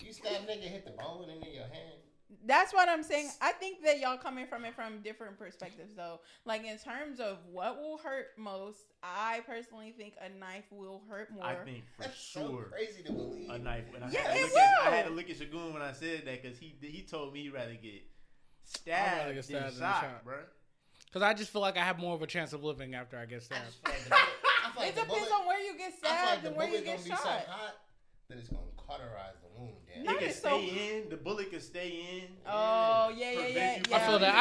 You stab nigga, hit the bone, and then your hand. That's what I'm saying. I think that y'all coming from it from different perspectives, though. Like in terms of what will hurt most, I personally think a knife will hurt more. I think for That's sure. So crazy to believe. A knife. And I had to look at Shagun when I said that because he told me he'd rather get stabbed than shot, bro. Because I just feel like I have more of a chance of living after I get stabbed. It depends on where you get stabbed and where you get shot. So hot that it's gonna cauterize the wound. It can stay in. The bullet can stay in. Oh yeah. I feel that.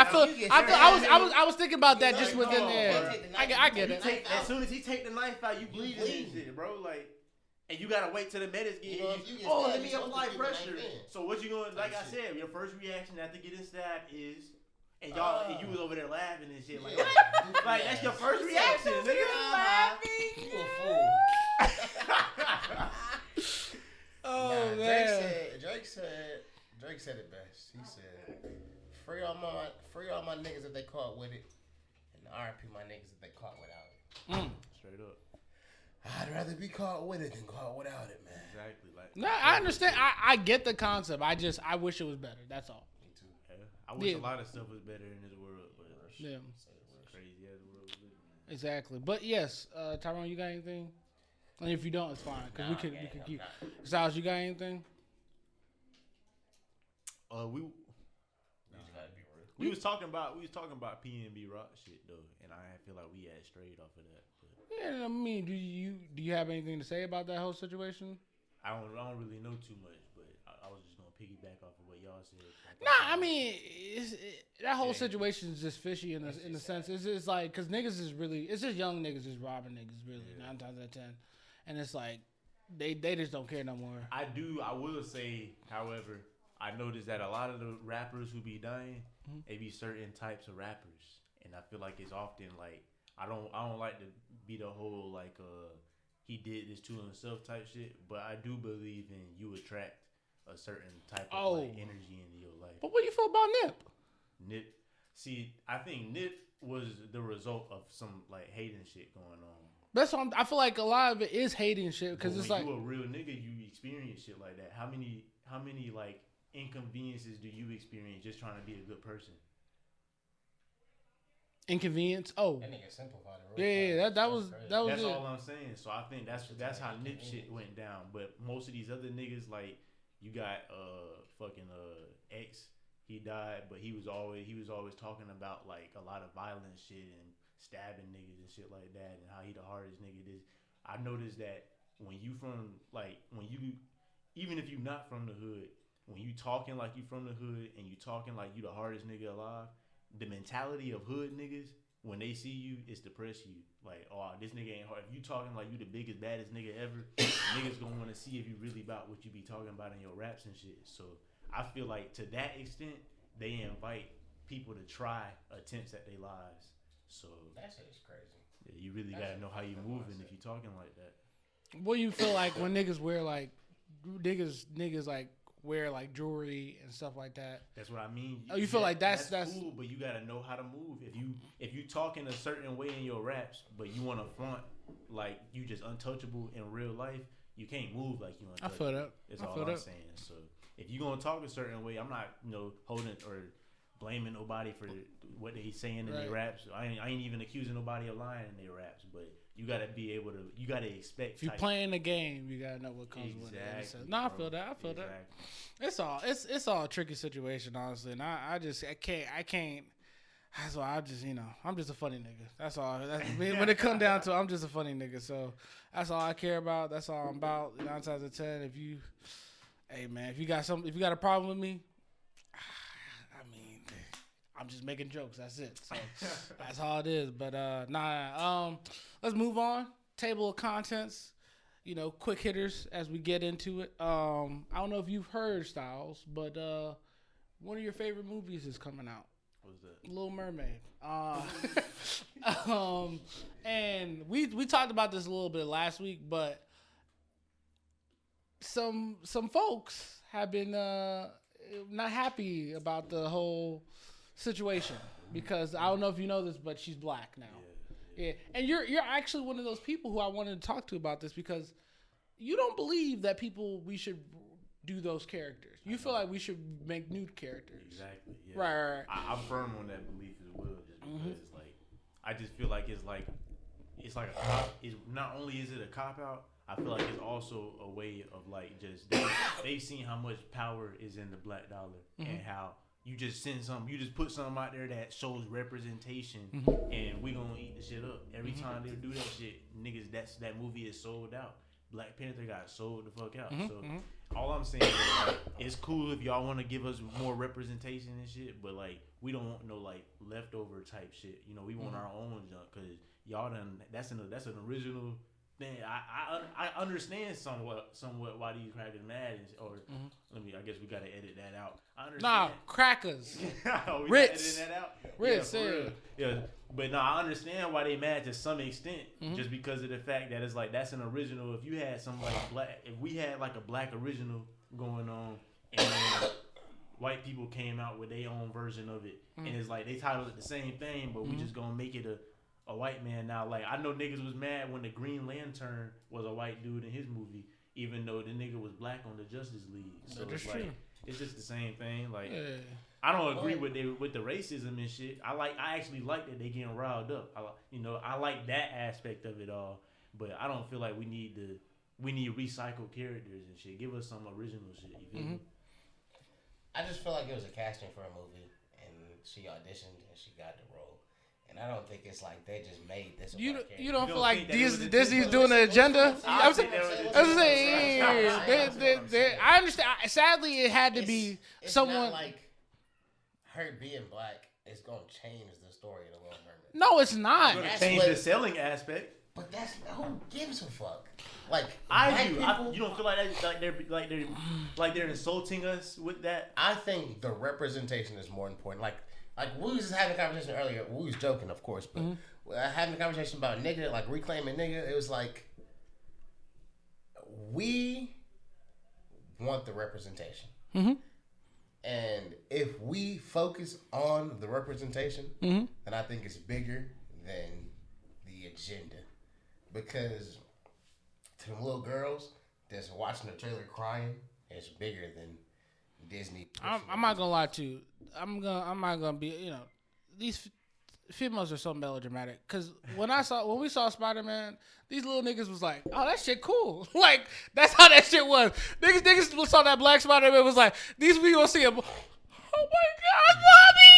I was thinking about that just within there. I get it. As soon as he take the knife out, you bleeding and shit, bro. Like, and you gotta wait till the medics get here. Let me apply pressure. So what you gonna? Like I said, your first reaction after getting stabbed is. And y'all, and you was over there laughing and shit like, like that's your first reaction, nigga. Laughing. You a fool. Oh man. Drake said it best. He said, free all my niggas if they caught with it, and RP my niggas if they caught without it. Straight up. I'd rather be caught with it than caught without it, man. Exactly. Like, No, I understand. I get the concept. I wish it was better. That's all. Me too. yeah. I wish a lot of stuff was better in this world, but Yeah. it's crazy as the world we live in. Exactly. But yes, Tyrone, you got anything? And if you don't, it's fine because we can keep. Styles, you got anything? We was talking about PNB Rock shit though, and I feel like we had strayed off of that. But Yeah, I mean, do you have anything to say about that whole situation? I don't really know too much, but I was just gonna piggyback off of what y'all said. Nah, I mean, that whole situation is just fishy in the sense. It's just like because niggas is really it's just young niggas just robbing niggas really 9 times out of 10, and it's like they just don't care no more. I will say, however, I noticed that a lot of the rappers who be dying, they be certain types of rappers, and I feel like it's often like I don't like to be the whole like he did this to himself type shit, but I do believe in you attract a certain type of like, energy into your life. But what do you feel about Nip? Nip, see, I think Nip was the result of some like hating shit going on. That's what I feel like a lot of it is hating shit because it's like you a real nigga, you experience shit like that. How many like inconveniences do you experience just trying to be a good person? Inconvenience. Oh, that nigga simplified it. Yeah, that was That's it. all I'm saying. So I think that's how Nip shit went down. But most of these other niggas, like you got fucking X, he died, but he was always talking about like a lot of violent shit and stabbing niggas and shit like that, and how he the hardest nigga is. I noticed that when you even if you not from the hood, when you talking like you from the hood and you talking like you the hardest nigga alive, the mentality of hood niggas, when they see you, it's to press you. Like, oh, this nigga ain't hard. If you talking like you the biggest, baddest nigga ever, niggas gonna want to see if you really about what you be talking about in your raps and shit. So I feel like to that extent, they invite people to try attempts at their lives. So that shit is crazy. Yeah, you really gotta know how you moving if you talking like that. What do you feel like when niggas wear like niggas like wear like jewelry and stuff like that? That's what I mean. Oh, you feel like that's cool, but you gotta know how to move. If you talking a certain way in your raps, but you want to front like you just untouchable in real life, you can't move like you untouchable. I feel that. That's all I'm saying. So if you gonna talk a certain way, I'm not holding or blaming nobody for what they saying in their raps. I ain't even accusing nobody of lying in their raps, but you gotta be able to. You gotta expect. If you playing the game, you gotta know what comes with it. No, I feel that. I feel that. It's all a tricky situation, honestly, and I can't. That's why I'm just a funny nigga. That's all. When it comes down to it, I'm just a funny nigga. So that's all I care about. That's all I'm about. 9 times out of 10, if you got a problem with me, I mean, I'm just making jokes. That's it. So that's all it is. But let's move on. Table of contents. Quick hitters as we get into it. I don't know if you've heard, Styles, but one of your favorite movies is coming out. What is that? Little Mermaid. And we talked about this a little bit last week, but some folks have been not happy about the whole situation because I don't know if you know this, but she's black now. Yeah, and you're actually one of those people who I wanted to talk to about this because you don't believe that we should do those characters. You feel like we should make new characters. Exactly. Yeah. Right. I'm firm on that belief as well, just because it's like I just feel like it's like a cop. Not only is it a cop out, I feel like it's also a way of like just they've seen how much power is in the black dollar and how you just put something out there that shows representation and we gonna eat the shit up. Every time they do that shit, niggas, that movie is sold out. Black Panther got sold the fuck out. So all I'm saying is like, it's cool if y'all want to give us more representation and shit, but like we don't want no like leftover type shit. We want our own junk because y'all done. That's an original thing. I understand somewhat why these crackers mad I guess we gotta edit that out. I understand. Nah, crackers. Ritz. Editing that out. Ritz. Yeah. But no, I understand why they mad to some extent, just because of the fact that it's like that's an original. If you had some like if we had like a black original going on, and then white people came out with their own version of it, and it's like they titled it the same thing, but we just gonna make it a white man now. Like I know niggas was mad when the Green Lantern was a white dude in his movie, even though the nigga was black on the Justice League. So it's like it's just the same thing. Like. Yeah. I don't agree with the racism and shit. I actually like that they getting riled up. I like that aspect of it all. But I don't feel like we need recycled characters and shit. Give us some original shit. You feel me? I just feel like it was a casting for a movie, and she auditioned and she got the role. And I don't think it's like they just made this. You don't feel like Disney's doing an agenda? I understand. Sadly, it had to be someone. Not like her being black is gonna change the story of the Little Mermaid. No, it's not. It's gonna change the selling aspect. But that's who gives a fuck. Like I do. You don't feel like that? Like they're insulting us with that? I think the representation is more important. Like we was just having a conversation earlier. We was joking, of course, but having a conversation about nigga, like reclaiming nigga. It was like we want the representation. And if we focus on the representation, then I think it's bigger than the agenda. Because to the little girls that's watching the trailer crying, it's bigger than Disney. I'm not gonna lie to you. I'm not gonna be. These females are so melodramatic. Because when we saw Spider-Man, these little niggas was like, "Oh, that shit cool." Like that's how that shit was. Niggas saw that black Spider-Man was like, "These we gonna see him." Oh my God, mommy!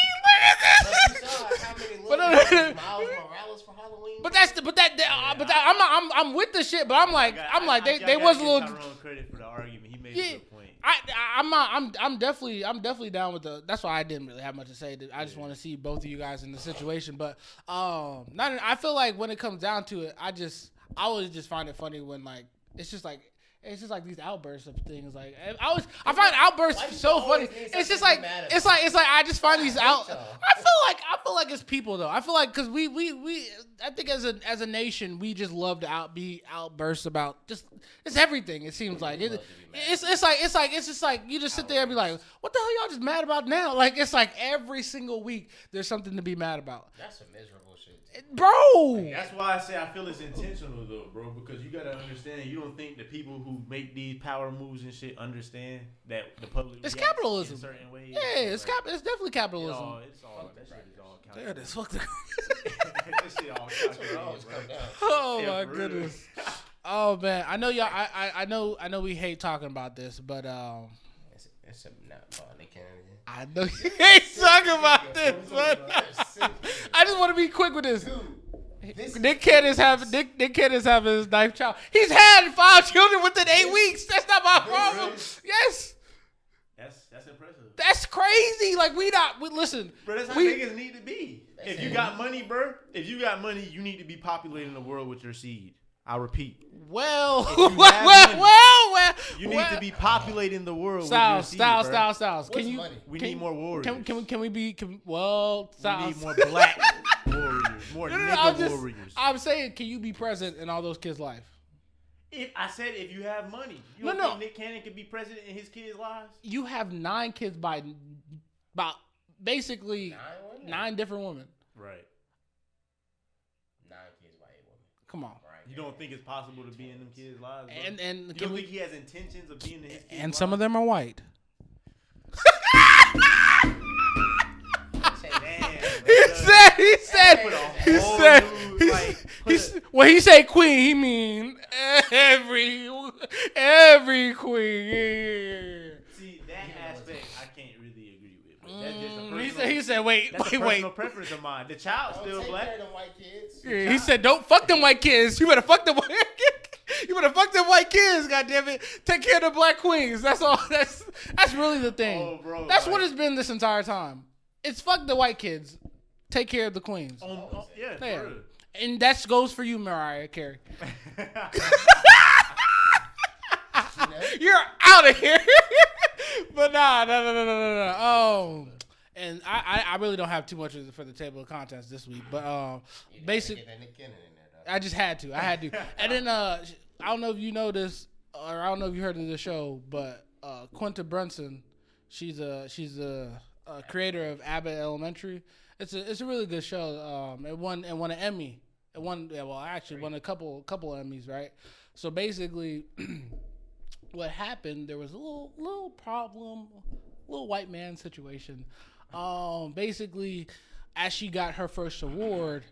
Look at this. Miles Morales for Halloween. I'm with the shit. But I'm like they was a little. Tyrone credit for the argument. He made a good point. I'm definitely down with the. That's why I didn't really have much to say. I just want to see both of you guys in the situation. But I feel like when it comes down to it, I always just find it funny when like it's just like these outbursts of things. Like I find outbursts so funny. It's just like I just find these out. I feel like it's people though. I feel like because we I think as a nation we just love to be outbursts about it's everything. It seems like it's just like you just sit there and be like, what the hell y'all just mad about now? Like it's like every single week there's something to be mad about. That's some miserable shit, bro. That's why I say I feel it's intentional though, bro. Because you gotta understand, you don't think the people who make these power moves and shit understand that the public it's capitalism in certain ways. Yeah, it's definitely capitalism. That shit is all calculated. There it is. Fuck the. That shit all calculated, bro. Oh my goodness. Oh man, I know y'all. I know we hate talking about this, but It's not Nick Cannon. I know you ain't talking about this, but I just want to be quick with this. Nick Cannon's having his ninth child. He's had 5 children within 8 weeks. That's not my problem. Yes. That's impressive. That's crazy. Like we listen. Bro, that's how niggas need to be. If you got money, bro, you need to be populating the world with your seed. I repeat. Well, you need to be populating the world Styles. with your seed, Styles. What's money? We need more warriors. Can we be? We Styles. need more black warriors, more nigga warriors. I'm saying, can you be present in all those kids' life? If you have money, you don't think Nick Cannon could be president in his kids' lives? You have 9 kids by about basically 9 different women. Right. 9 kids by 8 women. Come on. You don't think it's possible to be in them kids' lives? Bro? And you don't think he has intentions of being in his kids' lives? And some of them are white. He said when he say queen, he mean every queen. See, that aspect I can't really agree with. But that's just a personal, he said wait. Personal preference of mine. The child's still black. Care of them white kids. Yeah, he said don't fuck them white kids. You better fuck them white kids. You better fuck them white kids, goddammit. Take care of the black queens. That's all. That's really the thing. Oh, bro, that's what it's been this entire time. It's fuck the white kids. Take care of the queens. Yeah, There. for real. And that goes for you, Mariah Carey. You're out of here. But no. And I really don't have too much for the table of contents this week. But basic. I just had to. And then I don't know if you know this, or I don't know if you heard of the show, but Quinta Brunson, she's a creator of Abbott Elementary. It's a really good show. It won an Emmy. It won a couple Emmys, right? So basically, what happened? There was a little problem, little white man situation. Basically, as she got her first award,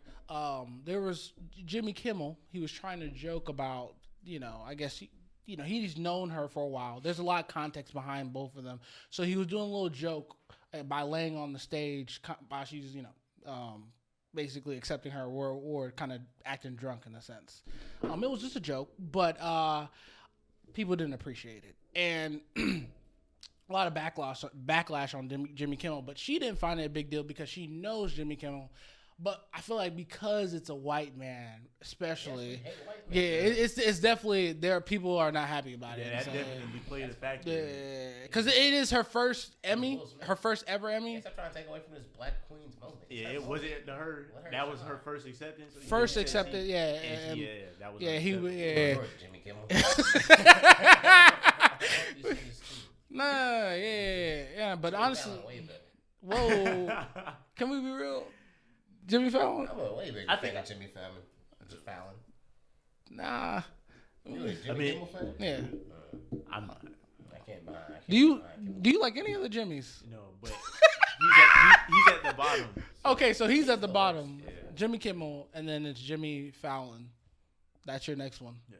there was Jimmy Kimmel. He was trying to joke about, I guess he's known her for a while. There's a lot of context behind both of them. So he was doing a little joke by laying on the stage while she's, basically accepting her award, kind of acting drunk in a sense. It was just a joke, but people didn't appreciate it. And a lot of backlash on Jimmy Kimmel, but she didn't find it a big deal because she knows Jimmy Kimmel. But I feel like because it's a white man, especially, it's definitely there. People are not happy about it. Yeah, that definitely played a factor. Yeah, because it is her first Emmy, her first ever Emmy. Stop trying to take away from this black queen's moment. Yeah, it was it to her. That was her first acceptance. First accepted, yeah. That was. Yeah, Jimmy Kimmel. Nah, yeah. But honestly, whoa, can we be real? Jimmy Fallon? I'm a way bigger fan of Jimmy Fallon. Fallon. Nah. You a Jimmy Kimmel fan? Yeah. I'm not. I can't buy. Do you like any of the Jimmys? No, but he's at the bottom. Okay, so he's at the bottom. Yeah. Jimmy Kimmel, and then it's Jimmy Fallon. That's your next one. Yeah.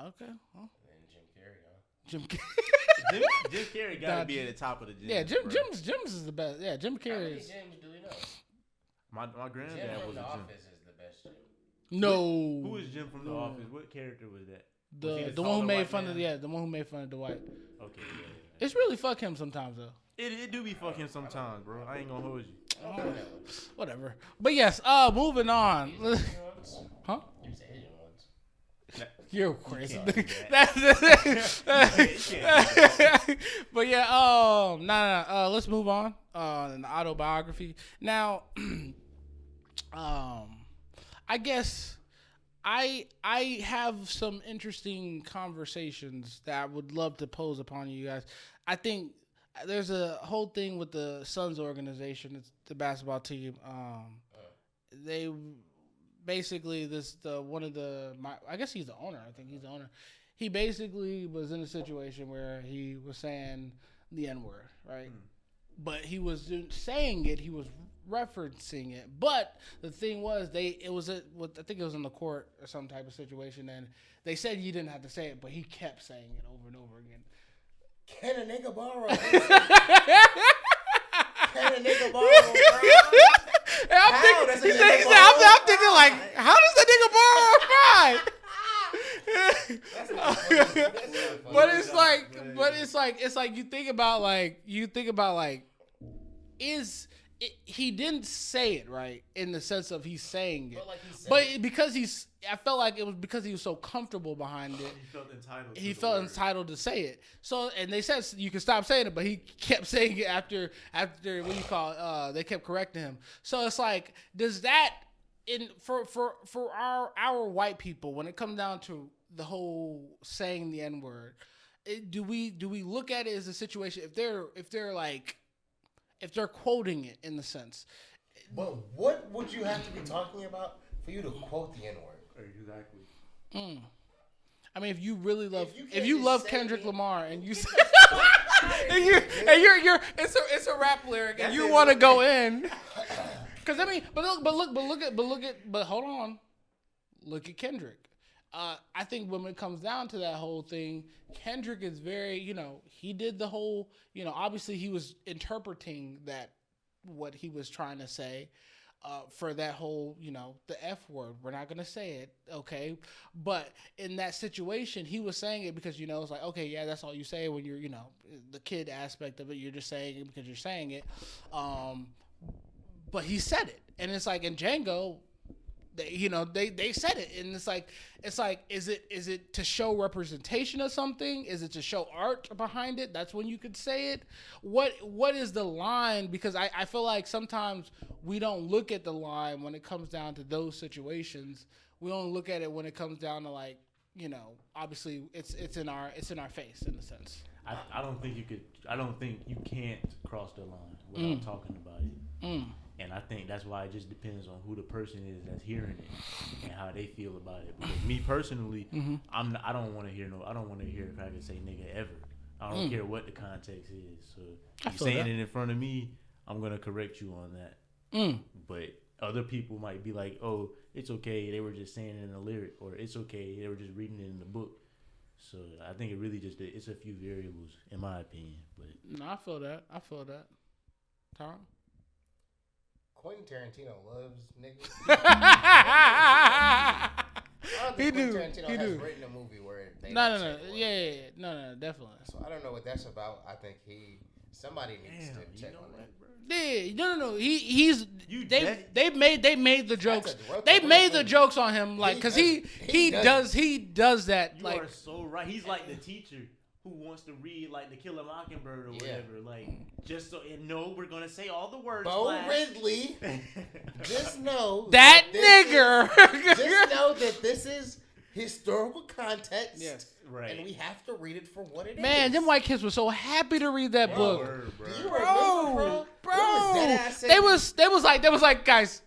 Okay. Well. And Jim Carrey, huh? Jim Carrey. Jim Carrey gotta be at the top of the gym. Yeah, Jim's is the best. Yeah, Jim Carrey. How many is. Jims do we know? My granddad Jim was from a The Jim. Office is the best Jim. No. Who is Jim from The Office? What character was that? The one who made fun of the one who made fun of Dwight. Okay. Yeah. It's really fuck him sometimes though. It do be fucking sometimes, bro. I ain't gonna hold you. Whatever. But yes, moving on. Huh? You said Asian ones. You're crazy. You But yeah, let's move on. An autobiography. Now, I guess I have some interesting conversations that I would love to pose upon you guys. I think there's a whole thing with the Suns organization. It's the basketball team. They basically I guess he's the owner. I think he's the owner. He basically was in a situation where he was saying the N-word, right? But he was saying it. He was referencing it. But the thing was, I think it was in the court or some type of situation, and they said you didn't have to say it, but he kept saying it over and over again. Can a nigga borrow? Can a nigga borrow? I'm thinking like, how does the nigga borrow a fry? But it's like you think about he didn't say it right in the sense of he's saying it, but because I felt like it was because he was so comfortable behind it. He felt entitled to say it. So, and they said you can stop saying it, but he kept saying it after what do you call it? They kept correcting him. So it's like, does that for our white people, when it comes down to the whole saying the N-word, do we look at it as a situation if they're quoting it in the sense? But what would you have to be talking about for you to quote the N-word? Exactly. I mean, if you really love, if you just love say Kendrick it. Lamar and you, and you're, it's a rap lyric and you want to go in, because I mean, but hold on, look at Kendrick. I think when it comes down to that whole thing, Kendrick is very, he did the whole, obviously he was interpreting that what he was trying to say. For that whole, the F word. We're not going to say it, okay? But in that situation, he was saying it because, it's like, okay, yeah, that's all you say when you're, the kid aspect of it. You're just saying it because you're saying it. But he said it. And it's like in Django, they said it. And it's like, is it to show representation of something? Is it to show art behind it? That's when you could say it. What is the line? Because I feel like sometimes we don't look at the line when it comes down to those situations. We don't look at it when it comes down to like, obviously it's in our face in a sense. I don't think you can't cross the line without talking about it. And I think that's why it just depends on who the person is that's hearing it and how they feel about it. Because me personally, I don't want to hear a cracker say nigga ever. I don't care what the context is. So if you're saying it in front of me, I'm gonna correct you on that. But other people might be like, oh, it's okay, they were just saying it in a lyric, or it's okay, they were just reading it in the book. So I think it really it's a few variables in my opinion. But no, I feel that. Tom? Quentin Tarantino loves niggas. I don't think Quentin Tarantino has written a movie where they No, definitely. So I don't know what that's about. I think somebody needs to check on that. Yeah, no. They made the jokes. They made the jokes on him, like, because he does that. You like, are so right. He's like the teacher who wants to read like To Kill a Mockingbird or whatever, like just so and no, we're gonna say all the words. Bo Ridley, just know that nigger. Just know that this is historical context. Yes, right. And we have to read it for what it is. Man, them white kids were so happy to read that book. Do you remember, bro? They was like, guys.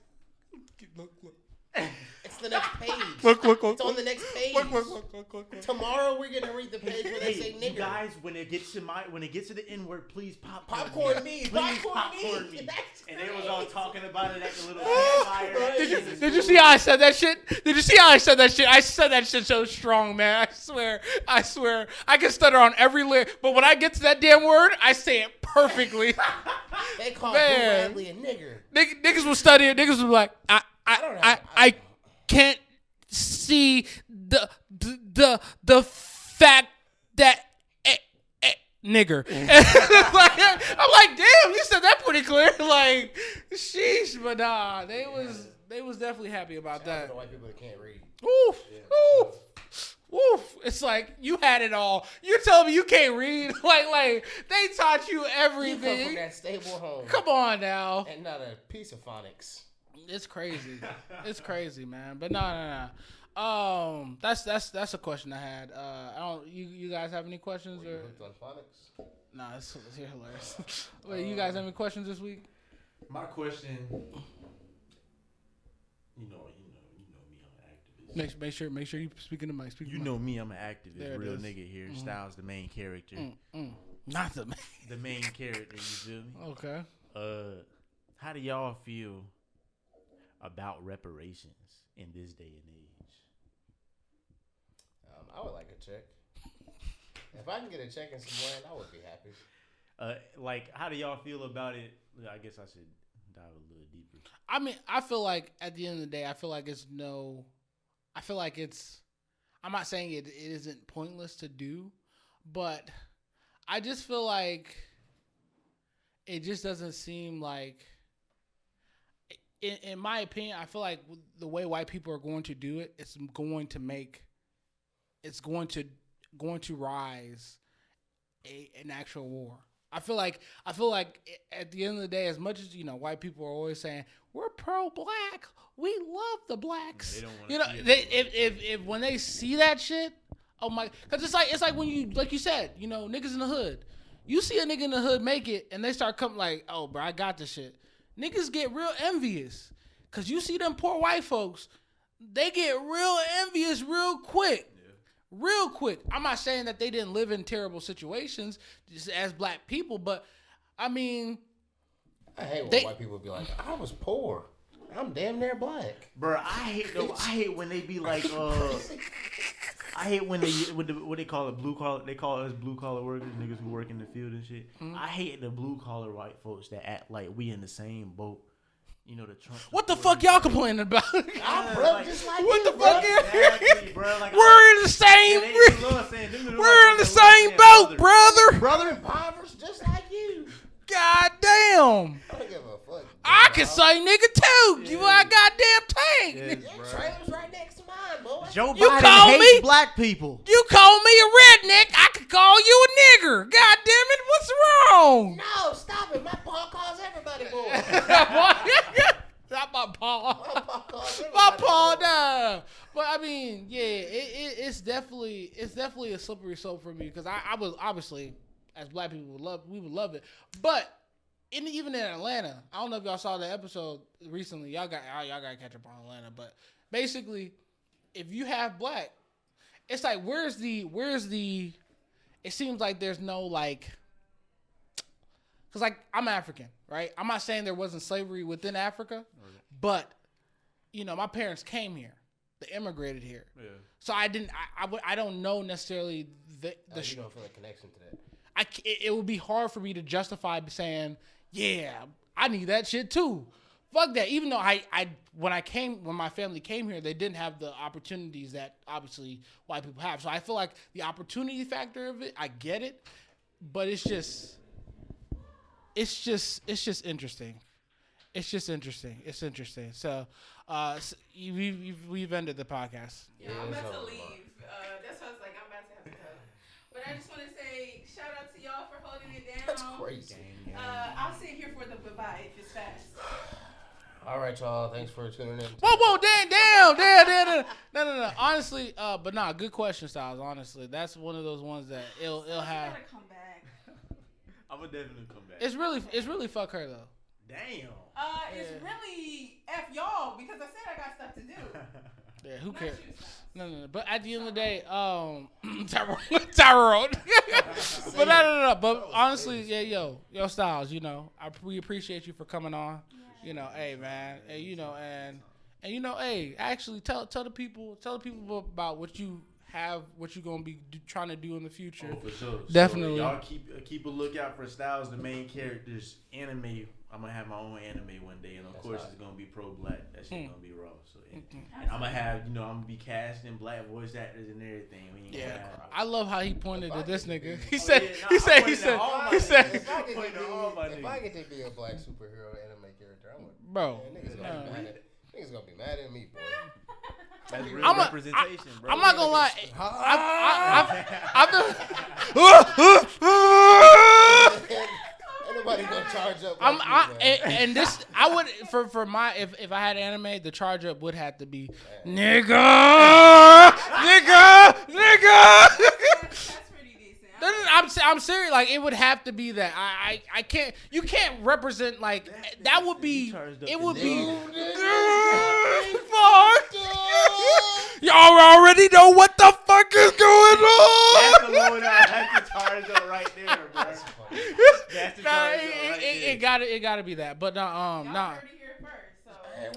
Look. It's the next page. Look. It's on the next page. Look. Tomorrow we're gonna read the page where they say nigger. You guys, when it gets to the N word, please popcorn me. Popcorn me. And they was all talking about it at the little campfire. Did you see how I said that shit? I said that shit so strong, man. I swear. I can stutter on every lyric, but when I get to that damn word, I say it perfectly. They call Bradley a nigger. Niggas will study it. Niggas will be like, I can't see the fact that nigger. I'm like, damn, you said that pretty clear. Like, sheesh, but nah, they was definitely happy about that. The white people that can't read. Oof. It's like you had it all. You tell me you can't read. Like they taught you everything. You come from that stable home. Come on now. And not a piece of phonics. It's crazy. It's crazy, man. But no. That's a question I had. You guys have any questions or? Hooked on phonics? Nah, it's hilarious. Wait, you guys have any questions this week? My question, you know me, I'm an activist. Make sure you speak in the mic. You know me, I'm an activist, There it real is. nigga here. Styles the main character. Not the main. The main character, you feel me? Okay. How do y'all feel about reparations in this day and age? I would like a check. If I can get a check and some land, I would be happy. Like, how do y'all feel about it? I guess I should dive a little deeper. I mean, I feel like at the end of the day, I feel like it's. I'm not saying it isn't pointless to do, but I just feel like it just doesn't seem like. In my opinion, I feel like the way white people are going to do it, it's going to rise an actual war. I feel like at the end of the day, as much as white people are always saying we're pro-black, we love the blacks. They don't want to if when they see that shit, oh my, because it's like when you like you said, niggas in the hood, you see a nigga in the hood make it, and they start coming like, oh bro, I got this shit. Niggas get real envious because you see them poor white folks, they get real envious real quick. Real quick. I'm not saying that they didn't live in terrible situations just as black people, but I mean, I hate when white people be like, I was poor. I'm damn near black. Bro, I hate when they be like, I hate when they what they call it, blue collar. They call us blue collar workers, niggas who work in the field and shit. Mm-hmm. I hate the blue collar white folks that act like we in the same boat. The Trump. What the fuck y'all complaining about? I'm broke just like what you, the fuck? Exactly, bro. Like, we're in the same. We're in the same boat, brother. Brother impoverished just like you. God damn. I don't give a fuck. I can say nigga too. You my goddamn tank. Yes, Your trailer's right next to mine, boy. Joe You Biden call hates me? black people. You call me a redneck, I could call you a nigger. God damn it, what's wrong? No, stop it. My paw calls everybody boy. Not my paw. My paw calls everybody My paw boy. down. But I mean, yeah, it's definitely a slippery slope for me because I was obviously, as black people we would love it. But even in Atlanta, I don't know if y'all saw the episode recently. Y'all got to catch up on Atlanta. But basically, if you have black, it's like where's the? It seems like there's no like. Because, like, I'm African, right? I'm not saying there wasn't slavery within Africa, but, my parents came here. They immigrated here. Yeah. So I don't know necessarily the you don't feel a connection to that. It would be hard for me to justify saying, yeah, I need that shit too. Fuck that. Even though when my family came here, they didn't have the opportunities that obviously white people have. So I feel like the opportunity factor of it, I get it, but it's just interesting. It's just interesting. It's interesting. So, we've ended the podcast. Yeah, I'm about to leave. That's why I was like, I'm about to have to go. But I just want to say, shout out to y'all for holding it down. That's crazy. I'll sit here for the bye-bye if it's fast. All right, y'all. Thanks for tuning in. Whoa, damn. No. Honestly, but nah, good question, Styles. Honestly, that's one of those ones that it'll have. Gotta come back. I'm gonna definitely come back. It's really fuck her though. Damn. It's really F y'all because I said I got stuff to do. Yeah, who cares? No. But at the end of the day, Tyrone. But no. But honestly, yeah, yo, Styles, we appreciate you for coming on. Yeah. Hey man, and hey, actually tell the people about what you have, what you're gonna be trying to do in the future. Oh, for sure. Definitely. So y'all keep a lookout for Styles, the main character's anime. I'm gonna have my own anime one day, and of course it's gonna be pro-black. That shit's gonna be raw. So and I'm gonna have, I'm gonna be casting black voice actors and everything. I love how he pointed at this nigga. He If said. I get to be a black superhero anime character, I'm like, bro, niggas gonna be mad at me, boy. That's real representation, bro. I'm not gonna lie. Ain't nobody gonna charge up. And this, I would for my if I had anime, the charge up would have to be nigga. That's pretty decent. I'm serious. Like it would have to be that. I can't. You can't represent like that. Would be. It would be. Fuck. Y'all already know what the fuck is going on. That's the load out. That's the charge up right there, bro. That's the charge up right there. It gotta be that. But nah. Heard it here first, so.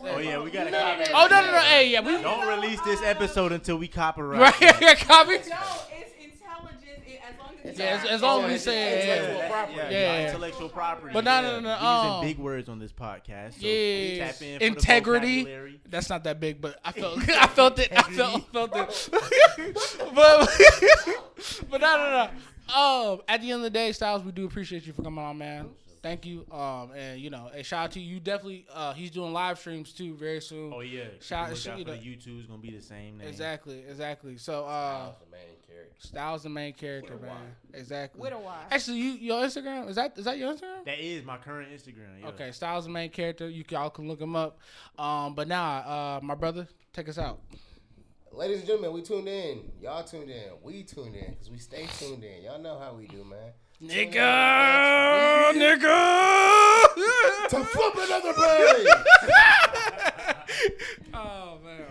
Oh yeah, we gotta copyright. Oh no. Hey, yeah, we don't release this episode until we copyright. right. Copy. No, it's intelligent. As long Yeah, as long as we say intellectual property. Yeah. Intellectual property. But no. We're using big words on this podcast. So Yeah, tap in for integrity. The vocabulary. That's not that big, but I felt it. I felt it. but no. At the end of the day, Styles, we do appreciate you for coming on, man. Thank you. And a shout out to you. Definitely. He's doing live streams too very soon. Oh yeah. Shout Look out out for the YouTube's gonna be the same name. Exactly. So Styles the main character, man. Exactly. With a Y. Actually, your Instagram is that your Instagram? That is my current Instagram. Yeah. Okay, Styles the main character. Y'all can look him up. But now, my brother, take us out. Ladies and gentlemen, we tuned in. Y'all tuned in. We tuned in because we stay tuned in. Y'all know how we do, man. Nigga. To flip another page. Oh man.